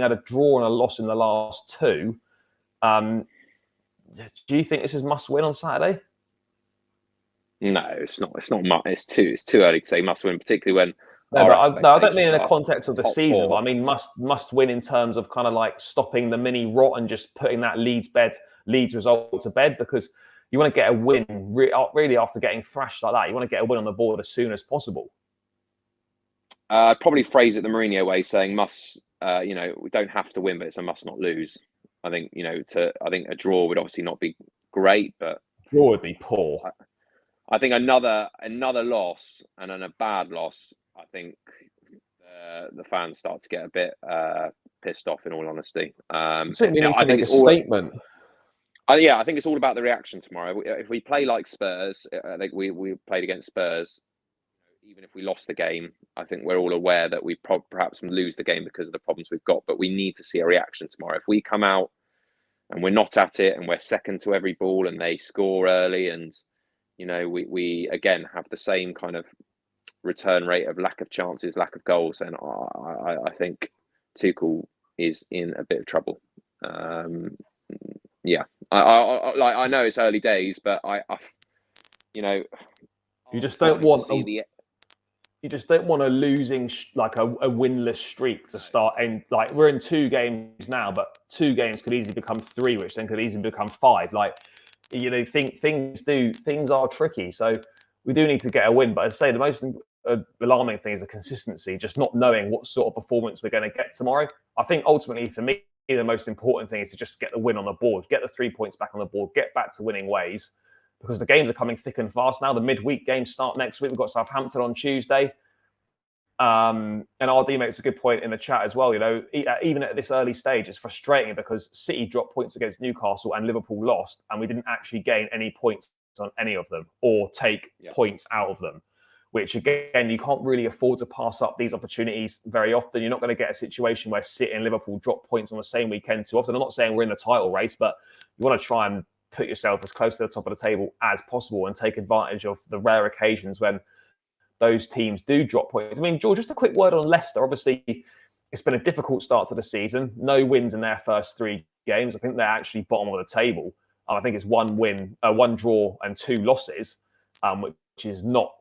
had a draw and a loss in the last 2? Do you think this is must-win on Saturday?
No, it's not. It's not. It's too early to say must-win, particularly when.
No, I don't mean in the context of the season, but I mean must win in terms of kind of like stopping the mini rot and just putting that Leeds result to bed, because you want to get a win really after getting thrashed like that. You want to get a win on the board as soon as possible.
I'd probably phrase it the Mourinho way, saying we don't have to win, but it's a must not lose. I think I think a draw would obviously not be great, but
draw would be poor.
I think another loss and then a bad loss, I think the fans start to get a bit pissed off, in all honesty.
I think it's a statement.
I think it's all about the reaction tomorrow. If we play like Spurs, I think we played against Spurs, even if we lost the game, I think we're all aware that we perhaps lose the game because of the problems we've got, but we need to see a reaction tomorrow. If we come out and we're not at it and we're second to every ball and they score early and we again have the same kind of return rate of lack of chances, lack of goals, and I think Tuchel is in a bit of trouble. I know it's early days, but
you just don't want a losing like a winless streak to start. And like we're in 2 games now, but 2 games could easily become 3, which then could easily become 5. Like things are tricky, so we do need to get a win. But as I say, the most alarming thing is the consistency, just not knowing what sort of performance we're going to get tomorrow. I think ultimately for me, the most important thing is to just get the win on the board, get the 3 points back on the board, get back to winning ways, because the games are coming thick and fast now. The midweek games start next week. We've got Southampton on Tuesday. And RD makes a good point in the chat as well. Even at this early stage, it's frustrating because City dropped points against Newcastle and Liverpool lost, and we didn't actually gain any points on any of them or take points out of them, which again, you can't really afford to pass up these opportunities very often. You're not going to get a situation where City and Liverpool drop points on the same weekend too often. I'm not saying we're in the title race, but you want to try and put yourself as close to the top of the table as possible and take advantage of the rare occasions when those teams do drop points. I mean, George, just a quick word on Leicester. Obviously, it's been a difficult start to the season. No wins in their first 3 games. I think they're actually bottom of the table. I think it's 1 win, 1 draw, and 2 losses, which is not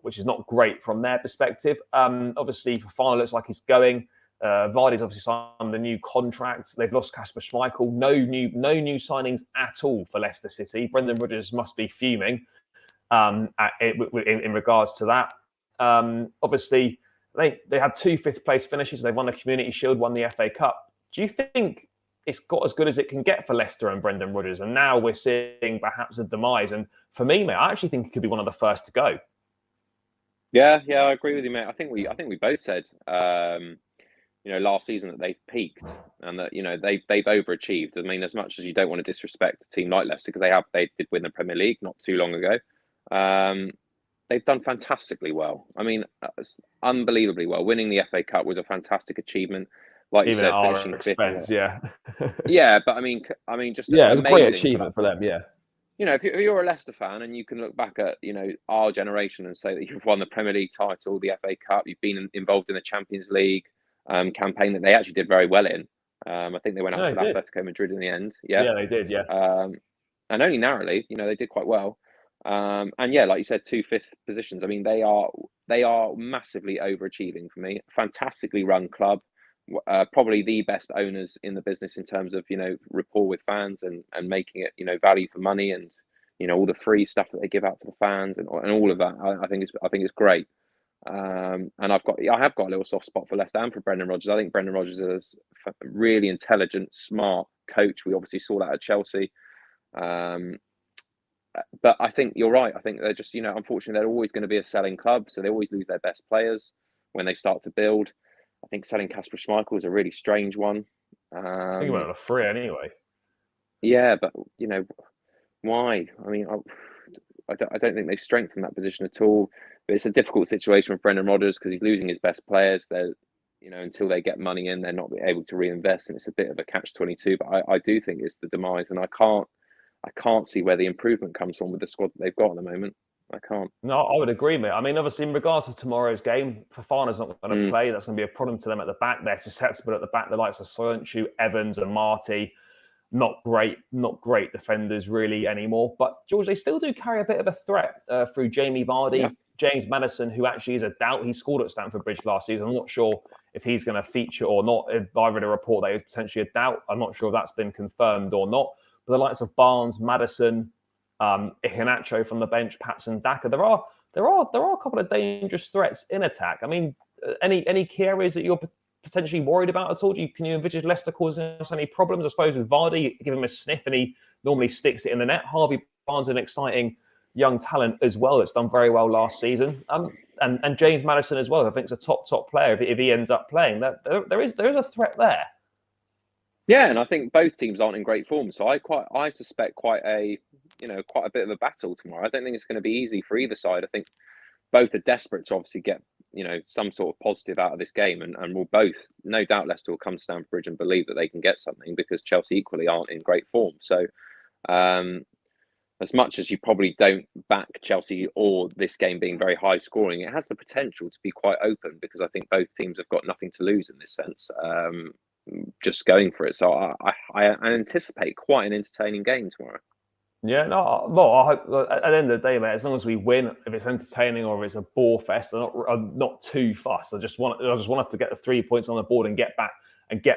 great from their perspective. Obviously, Fofana looks like he's going. Vardy's obviously signed the new contract. They've lost Kasper Schmeichel. No new signings at all for Leicester City. Brendan Rodgers must be fuming in regards to that. Obviously, they had 2 5th-place finishes. They won the Community Shield, won the FA Cup. Do you think it's got as good as it can get for Leicester and Brendan Rodgers? And now we're seeing perhaps a demise. And for me, mate, I actually think it could be one of the first to go.
Yeah, I agree with you, mate. I think we both said, last season that they peaked and that they've overachieved. I mean, as much as you don't want to disrespect a team like Leicester, because they did win the Premier League not too long ago. They've done fantastically well. I mean, unbelievably well. Winning the FA Cup was a fantastic achievement. Like you said, finishing 5th.
Yeah.
Yeah, but I mean, just
it was a great achievement for them. Yeah.
If you're a Leicester fan and you can look back at our generation and say that you've won the Premier League title, the FA Cup, you've been involved in the Champions League campaign that they actually did very well in. I think they went out to Atletico Madrid in the end. Yeah,
they did. Yeah,
and only narrowly. They did quite well. And yeah, like you said, 2 5th positions. I mean, they are massively overachieving for me. Fantastically run club. probably the best owners in the business in terms of, rapport with fans and making it, value for money, and all the free stuff that they give out to the fans and all of that. I think it's great. And I have got a little soft spot for Leicester and for Brendan Rodgers. I think Brendan Rodgers is a really intelligent, smart coach. We obviously saw that at Chelsea. But I think you're right. I think they're just, unfortunately, they're always going to be a selling club. So they always lose their best players when they start to build. I think selling Kasper Schmeichel is a really strange one.
I think about it for free anyway.
Yeah, but, why? I mean, I don't think they've strengthened that position at all. But it's a difficult situation with Brendan Rodgers because he's losing his best players. They're, until they get money in, they're not able to reinvest, and it's a bit of a catch-22. But I do think it's the demise, and I can't see where the improvement comes from with the squad that they've got at the moment. I can't.
No, I would agree, mate. I mean, obviously, in regards to tomorrow's game, Fofana's not going to play. That's going to be a problem to them at the back. They're susceptible at the back. The likes of Soyuncu, Evans, and Marty, not great defenders really anymore. But George, they still do carry a bit of a threat through Jamie Vardy, James Maddison, who actually is a doubt. He scored at Stamford Bridge last season. I'm not sure if he's going to feature or not. I read a report that he was potentially a doubt. I'm not sure if that's been confirmed or not. But the likes of Barnes, Maddison, Iheanacho from the bench, Patson, Daka, there are a couple of dangerous threats in attack. I mean, any key areas that you're potentially worried about at all? Can you envisage Leicester causing us any problems? I suppose with Vardy, give him a sniff and he normally sticks it in the net. Harvey Barnes, an exciting young talent as well that's done very well last season. And James Maddison as well, I think is a top player if he ends up playing. There is a threat there.
Yeah, and I think both teams aren't in great form, so I suspect quite a bit of a battle tomorrow. I don't think it's going to be easy for either side. I think both are desperate to obviously get some sort of positive out of this game, and will both, no doubt, Leicester will come to Stamford Bridge and believe that they can get something because Chelsea equally aren't in great form. So, as much as you probably don't back Chelsea or this game being very high scoring, it has the potential to be quite open because I think both teams have got nothing to lose in this sense. Just going for it. So I anticipate quite an entertaining game tomorrow.
Yeah, no, well, I hope at the end of the day, mate, as long as we win, if it's entertaining or if it's a bore fest, I'm not too fussed. I just want us to get the 3 points on the board and get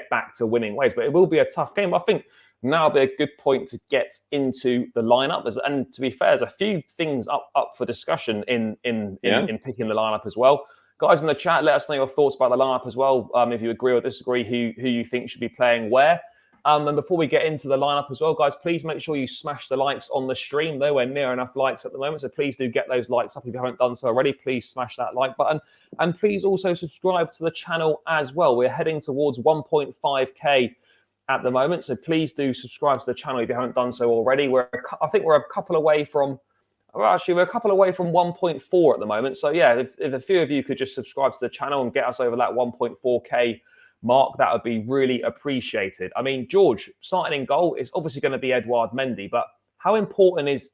back to winning ways. But it will be a tough game. I think now would be a good point to get into the lineup. And to be fair, there's a few things up for discussion in picking the lineup as well. Guys in the chat, let us know your thoughts about the lineup as well. If you agree or disagree, who you think should be playing where. And before we get into the lineup as well, guys, please make sure you smash the likes on the stream. Nowhere near enough likes at the moment, so please do get those likes up. If you haven't done so already, please smash that like button. And please also subscribe to the channel as well. We're heading towards 1.5k at the moment, so please do subscribe to the channel if you haven't done so already. I think we're a couple away from... Well, actually, we're a couple away from 1.4 at the moment. So, yeah, if a few of you could just subscribe to the channel and get us over that 1.4k mark, that would be really appreciated. I mean, George, starting in goal is obviously going to be Edouard Mendy, but how important is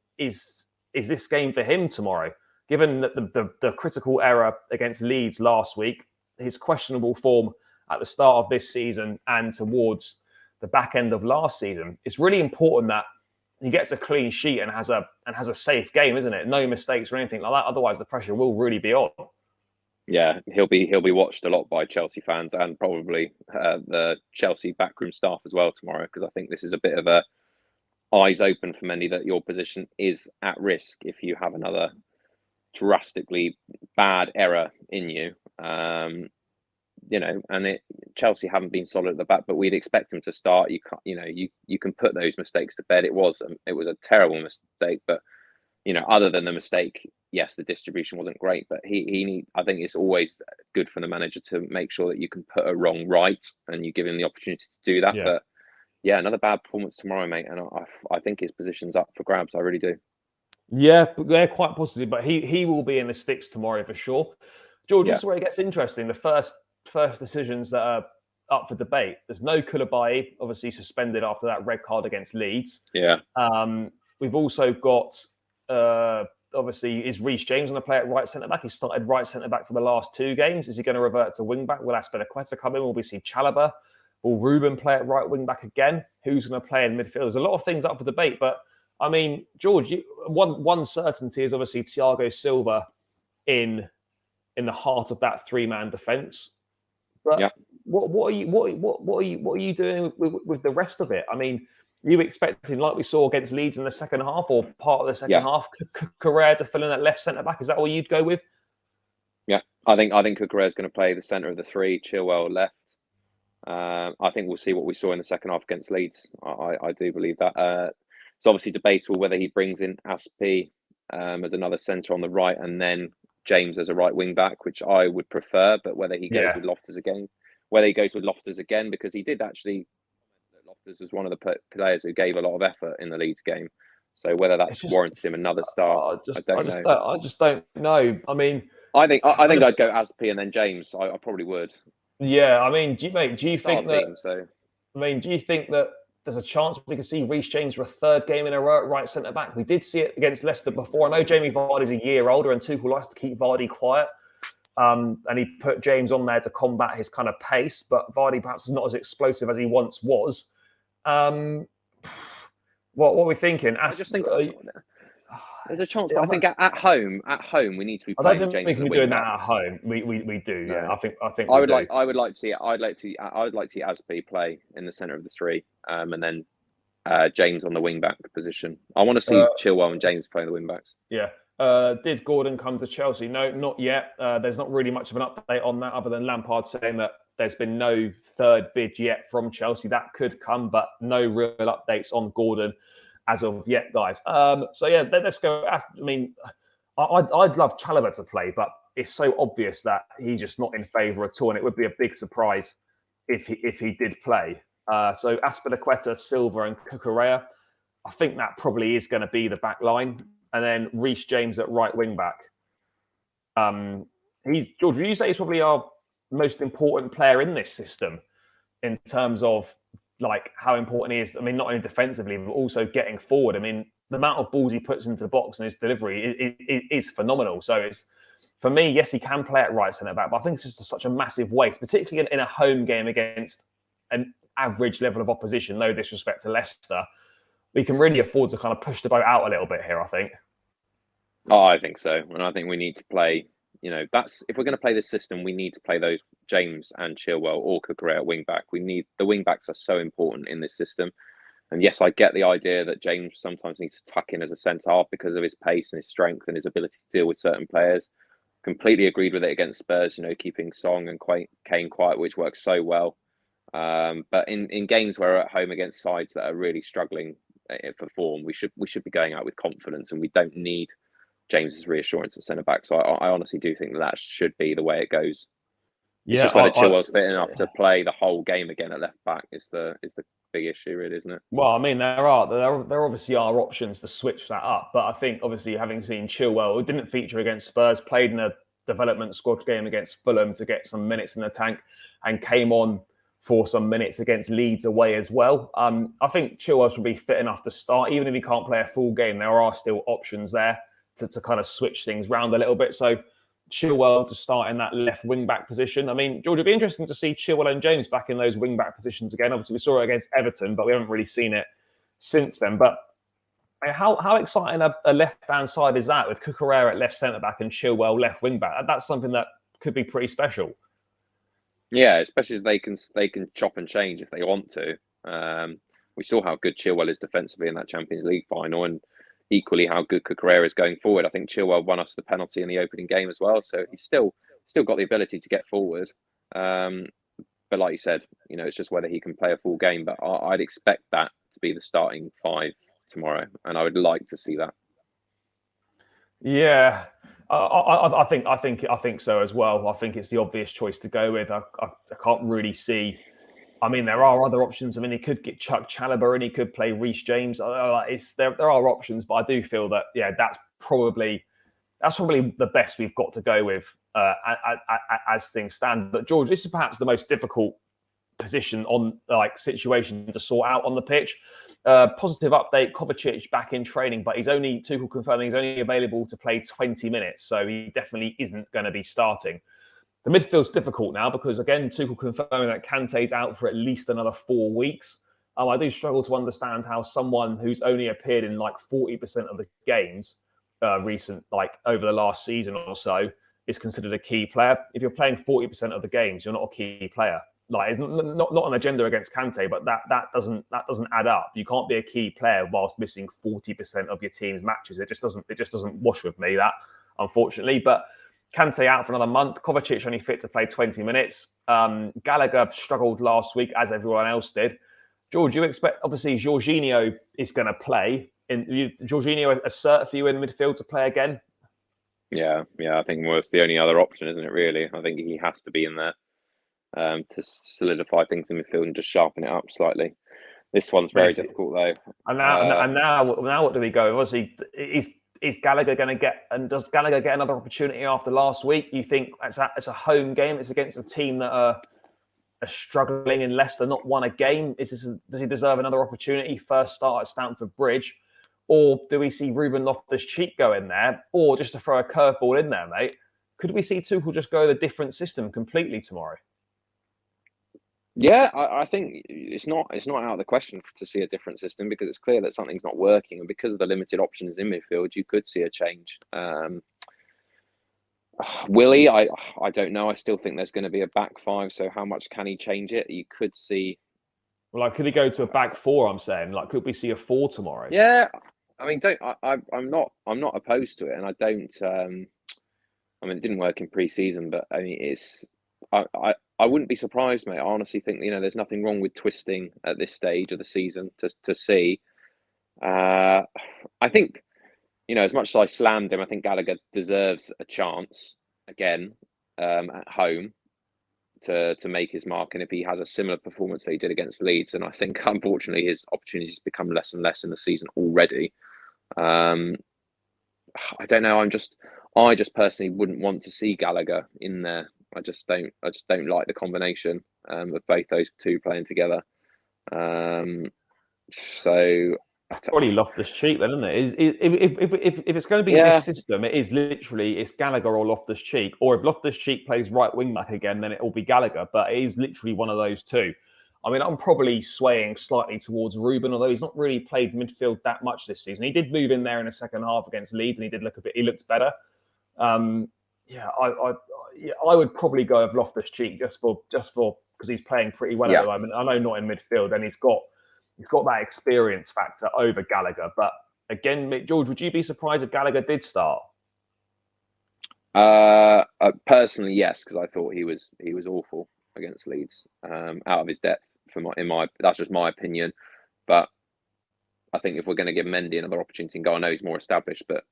this game for him tomorrow? Given that the critical error against Leeds last week, his questionable form at the start of this season and towards the back end of last season, it's really important that he gets a clean sheet and has a safe game, isn't it? No mistakes or anything like that. Otherwise, the pressure will really be on.
Yeah, he'll be watched a lot by Chelsea fans and probably the Chelsea backroom staff as well tomorrow, because I think this is a bit of a eyes open for many that your position is at risk if you have another drastically bad error in you. Chelsea haven't been solid at the back, but we'd expect him to start. You can put those mistakes to bed. It was a terrible mistake, but other than the mistake, yes, the distribution wasn't great, but I think it's always good for the manager to make sure that you can put a wrong right, and you give him the opportunity to do that. Yeah. But yeah, another bad performance tomorrow, mate, and I think his position's up for grabs. I really do.
Yeah, they're quite positive, but he will be in the sticks tomorrow for sure. George, this is where it gets interesting. The first decisions that are up for debate. There's no Koulibaly, obviously suspended after that red card against Leeds.
Yeah.
We've also got obviously is Reece James going to play at right centre back? He started right centre back for the last 2 games. Is he going to revert to wing back? Will Azpilicueta come in? Will we see Chalobah? Will Ruben play at right wing back again? Who's going to play in midfield? There's a lot of things up for debate, but I mean, George, one certainty is obviously Thiago Silva in the heart of that 3-man defence. But what are you doing with the rest of it? I mean, you expecting, like we saw against Leeds in the second half, or part of the second half, Correa to fill in at left centre back? Is that what you'd go with?
Yeah, I think Correa is going to play the centre of the three. Chilwell left. I think we'll see what we saw in the second half against Leeds. I do believe that. It's obviously debatable whether he brings in Aspi as another centre on the right, and then James as a right wing back, which I would prefer. But whether he goes with Loftus again, because he did actually. Loftus was one of the players who gave a lot of effort in the Leeds game. So whether that's warranted him another start, I don't know.
I just don't know. I mean,
I think I'd go Aspi and then James. I probably would.
Yeah, I mean, do you think that?
Team, so.
I mean, do you think that there's a chance we could see Reece James for a third game in a row at right centre back? We did see it against Leicester before. I know Jamie Vardy's a year older, and Tuchel likes to keep Vardy quiet, and he put James on there to combat his kind of pace. But Vardy perhaps is not as explosive as he once was. What are we thinking?
I just think there's a chance, but I think at home we need to be playing James.
We can be doing that at home. We do. No. Yeah, I think.
I would like to see Aspi play in the centre of the three, and then James on the wing back position. I want to see Chilwell and James playing the wing backs.
Yeah. Did Gordon come to Chelsea? No, not yet. There's not really much of an update on that, other than Lampard saying that there's been no third bid yet from Chelsea. That could come, but no real updates on Gordon as of yet, guys. So yeah, let's go. I mean, I'd love Chalobah to play, but it's so obvious that he's just not in favour at all, and it would be a big surprise if he did play. So Azpilicueta, Silva, and Cucurella, I think that probably is going to be the back line, and then Reece James at right wing back. George, would you say he's probably our most important player in this system in terms of like how important he is? I mean, not only defensively, but also getting forward. I mean, the amount of balls he puts into the box and his delivery is phenomenal. So it's, for me, yes, he can play at right centre back, but I think it's just such a massive waste, particularly in a home game against an average level of opposition. No disrespect to Leicester, we can really afford to kind of push the boat out a little bit here, I think.
Oh, I think so, and I think we need to play. That's if we're going to play this system, we need to play those James and Chilwell or Cucurella at wing back. The wing backs are so important in this system. And yes, I get the idea that James sometimes needs to tuck in as a centre half because of his pace and his strength and his ability to deal with certain players. Completely agreed with it against Spurs, keeping Song and Kane quiet, which works so well. But in games where we're at home against sides that are really struggling for form, we should be going out with confidence, and we don't need James's reassurance at centre back. So I honestly do think that should be the way it goes. It's just whether Chilwell's fit enough to play the whole game again at left back is the big issue, really, isn't it?
Well, I mean, there obviously are options to switch that up, but I think obviously having seen Chilwell, who didn't feature against Spurs, played in a development squad game against Fulham to get some minutes in the tank, and came on for some minutes against Leeds away as well. I think Chilwell should be fit enough to start, even if he can't play a full game. There are still options there to kind of switch things around a little bit. So Chilwell to start in that left wing back position. I mean, George, it'd be interesting to see Chilwell and James back in those wing back positions again. Obviously, we saw it against Everton, but we haven't really seen it since then. But how exciting a left-hand side is that, with Cucurella at left centre back and Chilwell left wing back? That's something that could be pretty special.
Yeah, especially as they can chop and change if they want to. We saw how good Chilwell is defensively in that Champions League final, and equally how good Cucurella is going forward. I think Chilwell won us the penalty in the opening game as well, so he's still got the ability to get forward. But like you said, it's just whether he can play a full game. But I'd expect that to be the starting five tomorrow, and I would like to see that.
Yeah, I think so as well. I think it's the obvious choice to go with. I can't really see. I mean, there are other options. I mean, he could get Chuck Chalobah and he could play Reece James. There are options, but I do feel that that's probably the best we've got to go with as things stand. But George, this is perhaps the most difficult position situation to sort out on the pitch. Positive update: Kovacic back in training, but Tuchel confirming he's only available to play 20 minutes, so he definitely isn't going to be starting. The midfield's difficult now because, again, Tuchel confirming that Kante's out for at least another 4 weeks. I do struggle to understand how someone who's only appeared in 40% of the games over the last season or so is considered a key player. If you're playing 40% of the games, you're not a key player. like it's not an agenda against Kante, but that doesn't add up. You can't be a key player whilst missing 40% of your team's matches. It just doesn't wash with me, that, unfortunately. But Kante out for another month. Kovacic only fit to play 20 minutes. Gallagher struggled last week, as everyone else did. George, you expect, obviously, Jorginho is going to play. Jorginho a cert for you in midfield to play again?
Yeah. I think it's the only other option, isn't it, really? I think he has to be in there to solidify things in midfield and just sharpen it up slightly. This one's very difficult, though. And
now what do we go? Obviously, is Gallagher going to get, and does Gallagher get another opportunity after last week? You think it's a home game? It's against a team that are struggling in Leicester, not won a game. Does he deserve another opportunity? First start at Stamford Bridge? Or do we see Ruben Loftus-Cheek go in there? Or just to throw a curveball in there, mate, could we see Tuchel just go with a different system completely tomorrow?
Yeah, I think it's not out of the question to see a different system, because it's clear that something's not working, and because of the limited options in midfield, you could see a change. Will he? I don't know. I still think there's going to be a back five. So how much can he change it? You could see.
Well, like, could he go to a back four? I'm saying, like, could we see a 4 tomorrow?
Yeah, I mean, I'm not opposed to it, and I don't. I mean, it didn't work in pre-season, but I mean, I wouldn't be surprised, mate. I honestly think, there's nothing wrong with twisting at this stage of the season to see. I think, as much as I slammed him, I think Gallagher deserves a chance again at home to make his mark. And if he has a similar performance that he did against Leeds, then I think, unfortunately, his opportunities become less and less in the season already. I don't know. I just personally wouldn't want to see Gallagher in there. I just don't like the combination of both those two playing together. So
probably Loftus-Cheek then, isn't it? If it's going to be this system, it is literally it's Gallagher or Loftus-Cheek. Or if Loftus-Cheek plays right wing back again, then it will be Gallagher. But it is literally one of those two. I mean, I'm probably swaying slightly towards Ruben, although he's not really played midfield that much this season. He did move in there in the second half against Leeds, and he looked better. I would probably go with Loftus-Cheek just for because he's playing pretty well at the moment. I know not in midfield, and he's got that experience factor over Gallagher. But again, George, would you be surprised if Gallagher did start?
Personally, yes, because I thought he was awful against Leeds, out of his depth. That's just my opinion. But I think if we're going to give Mendy another opportunity and go, I know he's more established, but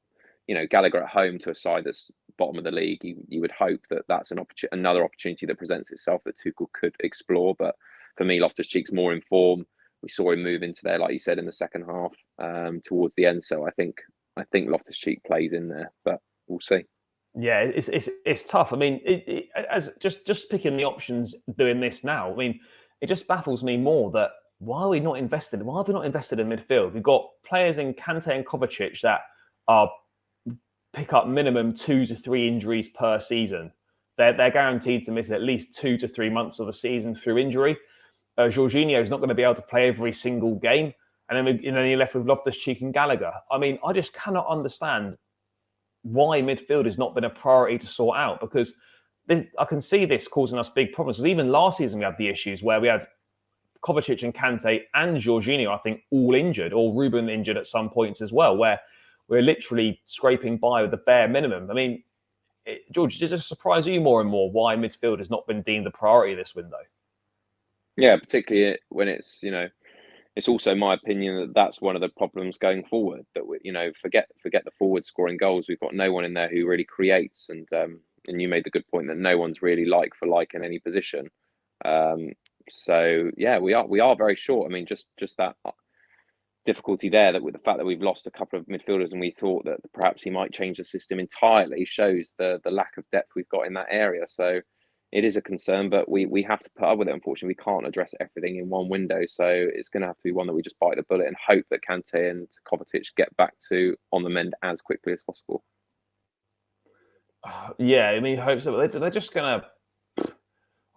Gallagher at home to a side that's bottom of the league, you would hope that that's another opportunity that presents itself that Tuchel could explore. But for me, Loftus-Cheek's more in form. We saw him move into there, like you said, in the second half towards the end. So I think Loftus-Cheek plays in there, but we'll see.
Yeah, it's tough. I mean, as just picking the options, doing this now. I mean, it just baffles me more that why have we not invested in midfield? We've got players in Kante and Kovacic that pick up minimum 2 to 3 injuries per season. They're guaranteed to miss at least 2 to 3 months of the season through injury. Jorginho is not going to be able to play every single game, and then you're left with Loftus-Cheek and Gallagher. I mean, I just cannot understand why midfield has not been a priority to sort out, because I can see this causing us big problems. Because even last season we had the issues where we had Kovacic and Kante and Jorginho, I think, all injured, or Ruben injured at some points as well, where we're literally scraping by with the bare minimum. I mean, George, does it surprise you more and more why midfield has not been deemed a priority this window?
Yeah, particularly when it's, it's also my opinion that that's one of the problems going forward. That forget the forward scoring goals. We've got no one in there who really creates, and you made the good point that no one's really like for like in any position. So yeah, we are very short. I mean, just that difficulty there, that with the fact that we've lost a couple of midfielders and we thought that perhaps he might change the system entirely, shows the lack of depth we've got in that area. So it is a concern, but we have to put up with it. Unfortunately, we can't address everything in one window. So it's going to have to be one that we just bite the bullet and hope that Kante and Kovacic get back to on the mend as quickly as possible.
Yeah, I mean, hope so. They're just going to,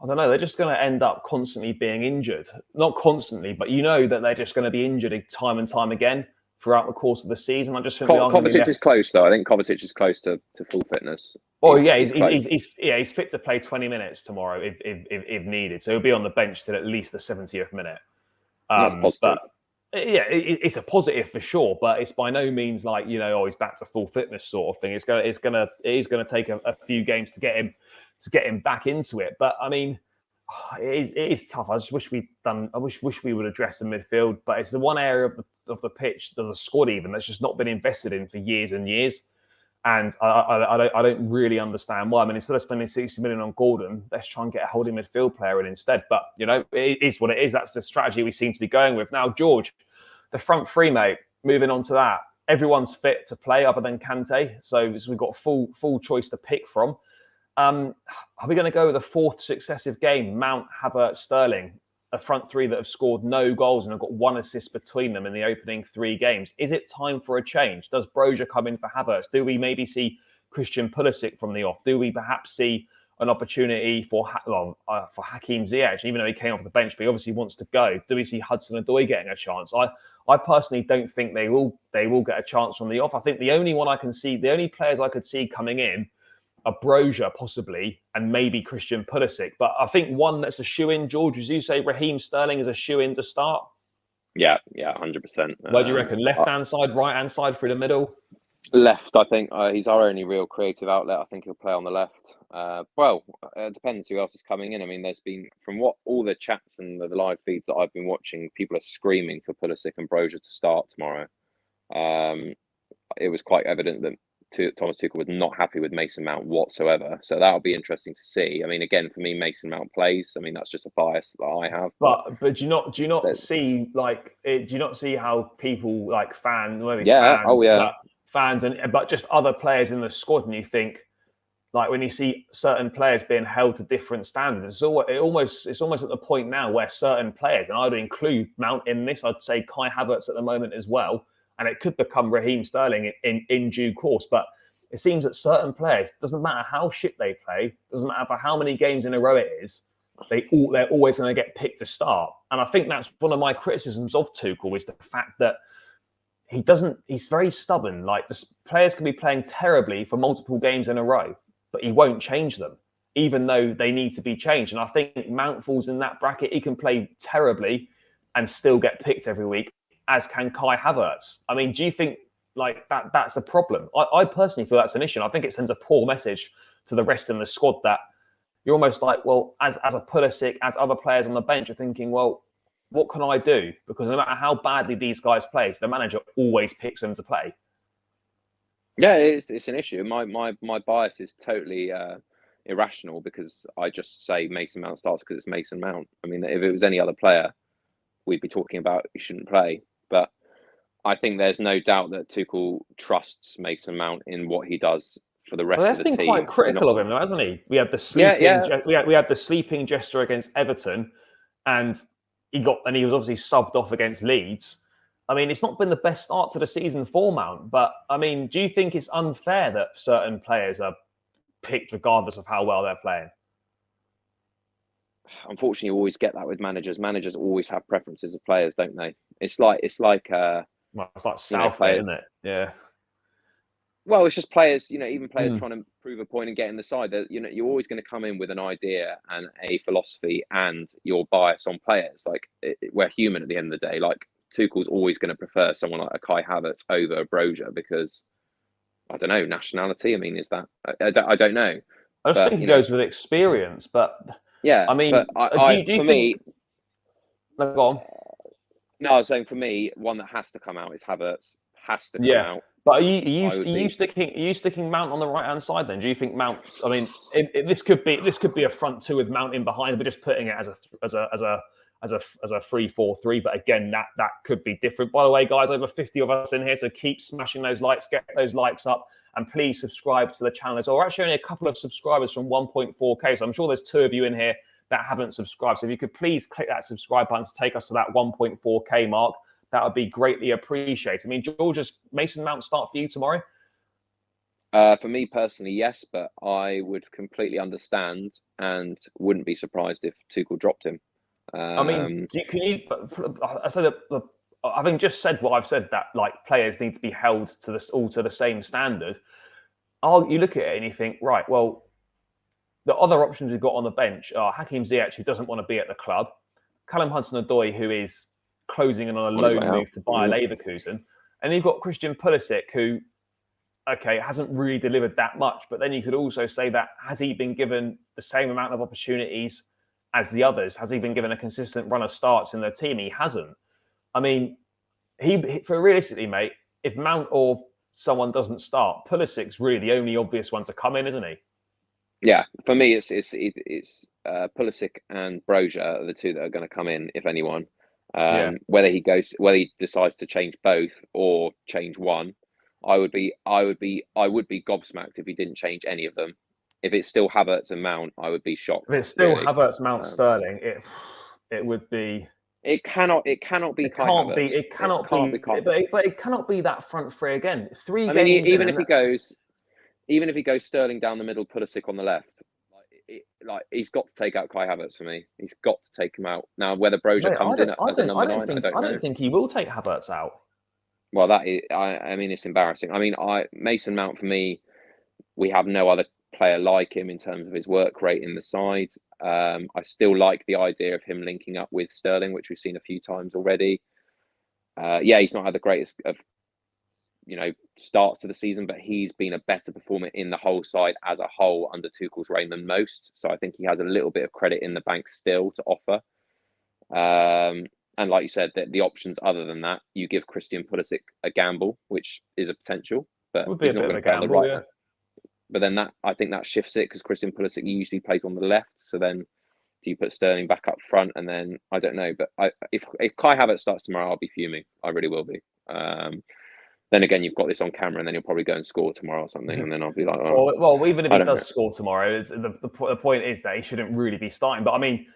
I don't know, they're just going to end up constantly being injured. Not constantly, but that they're just going to be injured time and time again throughout the course of the season. I just think
Kovacic is close, though. I think Kovacic is close to full fitness.
Oh yeah, he's fit to play 20 minutes tomorrow if needed. So he'll be on the bench till at least the 70th minute.
That's positive.
But yeah, it's a positive for sure. But it's by no means like he's back to full fitness sort of thing. It is gonna take a few games to get him back into it. But I mean, it is tough. I just wish wish we would address the midfield. But it's the one area of the pitch, of the squad even, that's just not been invested in for years and years. And I don't really understand why. I mean, instead of spending 60 million on Gordon, let's try and get a holding midfield player in instead. But, it is what it is. That's the strategy we seem to be going with. Now, George, the front three, mate, moving on to that. Everyone's fit to play other than Kante. So we've got a full choice to pick from. Are we going to go with a fourth successive game? Mount, Havertz, Sterling, a front three that have scored no goals and have got one assist between them in the opening 3 games. Is it time for a change? Does Broja come in for Havertz? Do we maybe see Christian Pulisic from the off? Do we perhaps see an opportunity for Hakim Ziyech, even though he came off the bench, but he obviously wants to go? Do we see Hudson-Odoi getting a chance? I personally don't think they will get a chance from the off. I think the only players I could see coming in are Broja possibly, and maybe Christian Pulisic. But I think one that's a shoe-in, George, as you say, Raheem Sterling is a shoe-in to start.
Yeah, 100%.
Where do you reckon? Left-hand side, right-hand side, through the middle?
Left, I think. He's our only real creative outlet. I think he'll play on the left. It depends who else is coming in. I mean, there's been, from what all the chats and the live feeds that I've been watching, people are screaming for Pulisic and Broja to start tomorrow. It was quite evident that Thomas Tuchel was not happy with Mason Mount whatsoever. So that'll be interesting to see. I mean, again, for me, Mason Mount plays. I mean, that's just a bias that I have.
But do you not see do you not see how people like fans, but just other players in the squad, and you think, like, when you see certain players being held to different standards, it's almost at the point now where certain players, and I'd include Mount in this, I'd say Kai Havertz at the moment as well, and it could become Raheem Sterling in due course. But it seems that certain players, doesn't matter how shit they play, doesn't matter for how many games in a row it is, they're always going to get picked to start. And I think that's one of my criticisms of Tuchel, is the fact that he's very stubborn. Like, the players can be playing terribly for multiple games in a row, but he won't change them, even though they need to be changed. And I think Mount falls in that bracket. He can play terribly and still get picked every week, as can Kai Havertz. I mean, do you think like that's a problem? I personally feel that's an issue. And I think it sends a poor message to the rest of the squad that you're almost like, well, as a Pulisic, as other players on the bench are thinking, well, what can I do? Because no matter how badly these guys play, the manager always picks them to play.
Yeah, it's an issue. My bias is totally irrational, because I just say Mason Mount starts because it's Mason Mount. I mean, if it was any other player, we'd be talking about he shouldn't play. But I think there's no doubt that Tuchel trusts Mason Mount in what he does for the rest of the team.
He's been quite critical of him, though, hasn't he? We had the sleeping gesture against Everton, and he was obviously subbed off against Leeds. I mean, it's not been the best start to the season for Mount, but I mean, do you think it's unfair that certain players are picked regardless of how well they're playing?
Unfortunately, you always get that with managers. Managers always have preferences of players, don't they? It's like
Southgate, isn't it? Yeah.
Well, it's just players, even players trying to prove a point and get in the side. That you're always going to come in with an idea and a philosophy and your bias on players. Like, we're human at the end of the day. Like, Tuchel's always going to prefer someone like a Kai Havertz over a Broja because, I don't know, nationality. I mean, is that? I don't know.
I just think he goes with experience, but
yeah.
I mean,
do you think?
No, go on.
No, I was saying, for me, one that has to come out is Havertz. Has to come out.
But are you sticking Mount on the right hand side then? Do you think Mount? I mean, this could be a front two with Mount in behind, but just putting it as a 3-4-3. But again, that could be different. By the way, guys, over 50 of us in here, so keep smashing those likes, get those likes up, and please subscribe to the channel as well. We're actually only a couple of subscribers from 1.4K, so I'm sure there's 2 of you in here that haven't subscribed. So if you could please click that subscribe button to take us to that 1.4K mark, that would be greatly appreciated. I mean, George, does Mason Mount start for you tomorrow?
For me personally, yes, but I would completely understand and wouldn't be surprised if Tuchel dropped him.
I mean, I said that, having just said what I've said, that like players need to be held to the same standard. you look at it and you think, right, well, the other options we've got on the bench are Hakim Ziyech, who doesn't want to be at the club, Callum Hudson-Odoi, who is closing in on a loan move to Bayer Leverkusen, and you've got Christian Pulisic, who, okay, hasn't really delivered that much, but then you could also say that, has he been given the same amount of opportunities as the others? Has he been given a consistent run of starts in the team? He hasn't. I mean, for realistically, mate, if Mount or someone doesn't start, Pulisic's really the only obvious one to come in, isn't he?
Yeah, for me, it's Pulisic and Broja are the two that are going to come in, if anyone. Whether he decides to change both or change one, I would be gobsmacked if he didn't change any of them. If it's still Havertz and Mount, I would be shocked.
If it's still Havertz, Mount, Sterling, it would be.
It cannot be.
It cannot be. But it cannot be that front three again.
Even if he goes Sterling down the middle, Pulisic on the left, he's got to take out Kai Havertz for me. He's got to take him out now. Whether Broja comes in as a number 9, I don't know.
I don't think he will take Havertz out.
Well, it's embarrassing. Mason Mount for me, we have no other player like him in terms of his work rate in the side. I still like the idea of him linking up with Sterling, which we've seen a few times already. He's not had the greatest of starts to the season, but he's been a better performer in the whole side as a whole under Tuchel's reign than most. So I think he has a little bit of credit in the bank still to offer. And like you said, the options other than that, you give Christian Pulisic a gamble, which is a potential, but he's not going to play on the right. Yeah. But then I think that shifts it because Christian Pulisic usually plays on the left. So then do you put Sterling back up front? And then I don't know. But if Kai Havertz starts tomorrow, I'll be fuming. I really will be. Then again, you've got this on camera, and then he'll probably go and score tomorrow or something, and then I'll be like, oh.
Well, even if he does score tomorrow, the point is that he shouldn't really be starting. But I mean,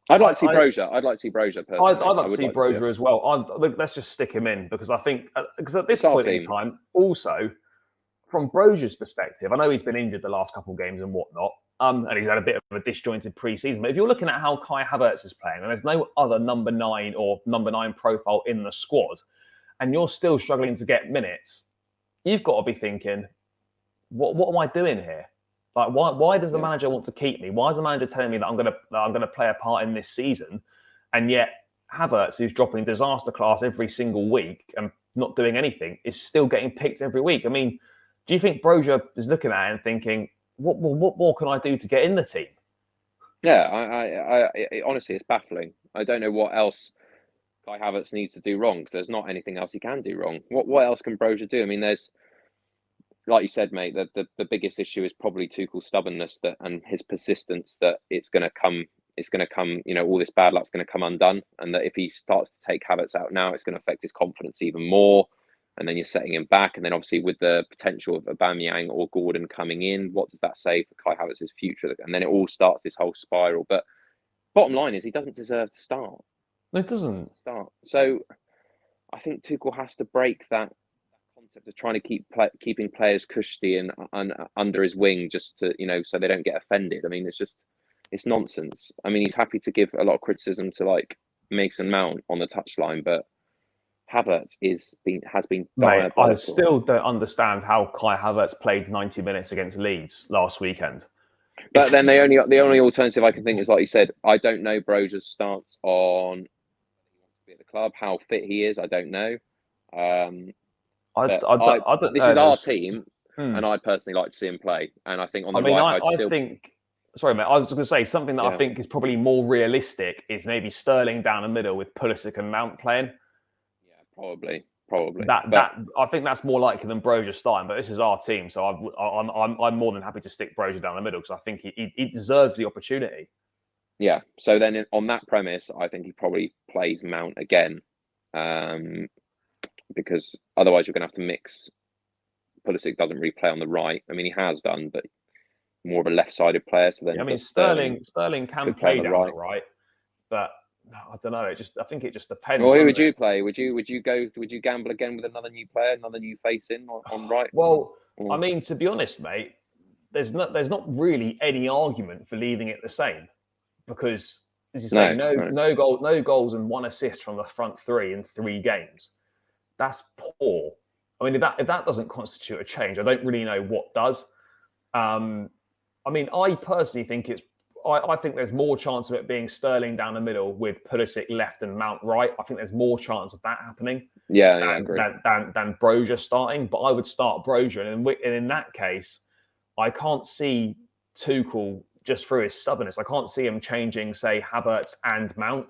I'd like to see Broja. I'd like to see Broja personally.
I'd like to see Broja as well. Let's just stick him in because I think because at this point in time, also from Broja's perspective, I know he's been injured the last couple of games and whatnot, and he's had a bit of a disjointed pre-season. But if you're looking at how Kai Havertz is playing, and there's no other number 9 or number 9 profile in the squad, and you're still struggling to get minutes, you've got to be thinking, what am I doing here? Like, why does the manager want to keep me? Why is the manager telling me that I'm gonna play a part in this season, and yet Havertz, who's dropping disaster class every single week and not doing anything, is still getting picked every week? I mean, do you think Broja is looking at it and thinking, what more can I do to get in the team?
Yeah, I honestly, it's baffling. I don't know what else Kai Havertz needs to do wrong because there's not anything else he can do wrong. What else can Broja do? I mean, there's, like you said, mate, the biggest issue is probably Tuchel's stubbornness and his persistence that it's going to come, all this bad luck's going to come undone. And that if he starts to take Havertz out now, it's going to affect his confidence even more. And then you're setting him back. And then obviously with the potential of Aubameyang or Gordon coming in, what does that say for Kai Havertz's future? And then it all starts this whole spiral. But bottom line is he doesn't deserve to start.
It doesn't
start. So I think Tuchel has to break that concept of trying to keeping players cushy and under his wing just to, so they don't get offended. I mean, it's nonsense. I mean, he's happy to give a lot of criticism to like Mason Mount on the touchline, but Havertz has been diabolical.
I still don't understand how Kai Havertz played 90 minutes against Leeds last weekend.
But then the only alternative I can think is, like you said, I don't know Broja's stance on whether he wants to be at the club, how fit he is. I don't know. This is our team, and I'd personally like to see him play. And I think on the right,
sorry, mate. I was going to say something that I think is probably more realistic is maybe Sterling down the middle with Pulisic and Mount playing.
Yeah, probably.
I think that's more likely than Broja starting. But this is our team, so I'm more than happy to stick Broja down the middle because I think he deserves the opportunity.
Yeah. So then on that premise, I think he probably plays Mount again, because otherwise you're going to have to mix. Pulisic doesn't really play on the right. I mean, he has done, but more of a left-sided player. So then,
Sterling can play down the right, but I don't know. I think it just depends.
Well, who would you play? Would you gamble again with another new player, another new face in on right?
Well, I mean, to be honest, mate, there's not really any argument for leaving it the same because, as you say, no goals and 1 assist from the front three in 3 games. That's poor. I mean, if that doesn't constitute a change, I don't really know what does. I mean, I personally think I think there's more chance of it being Sterling down the middle with Pulisic left and Mount right. I think there's more chance of that happening than Broja starting. But I would start Broja, and in that case, I can't see Tuchel just through his stubbornness. I can't see him changing, say, Havertz and Mount.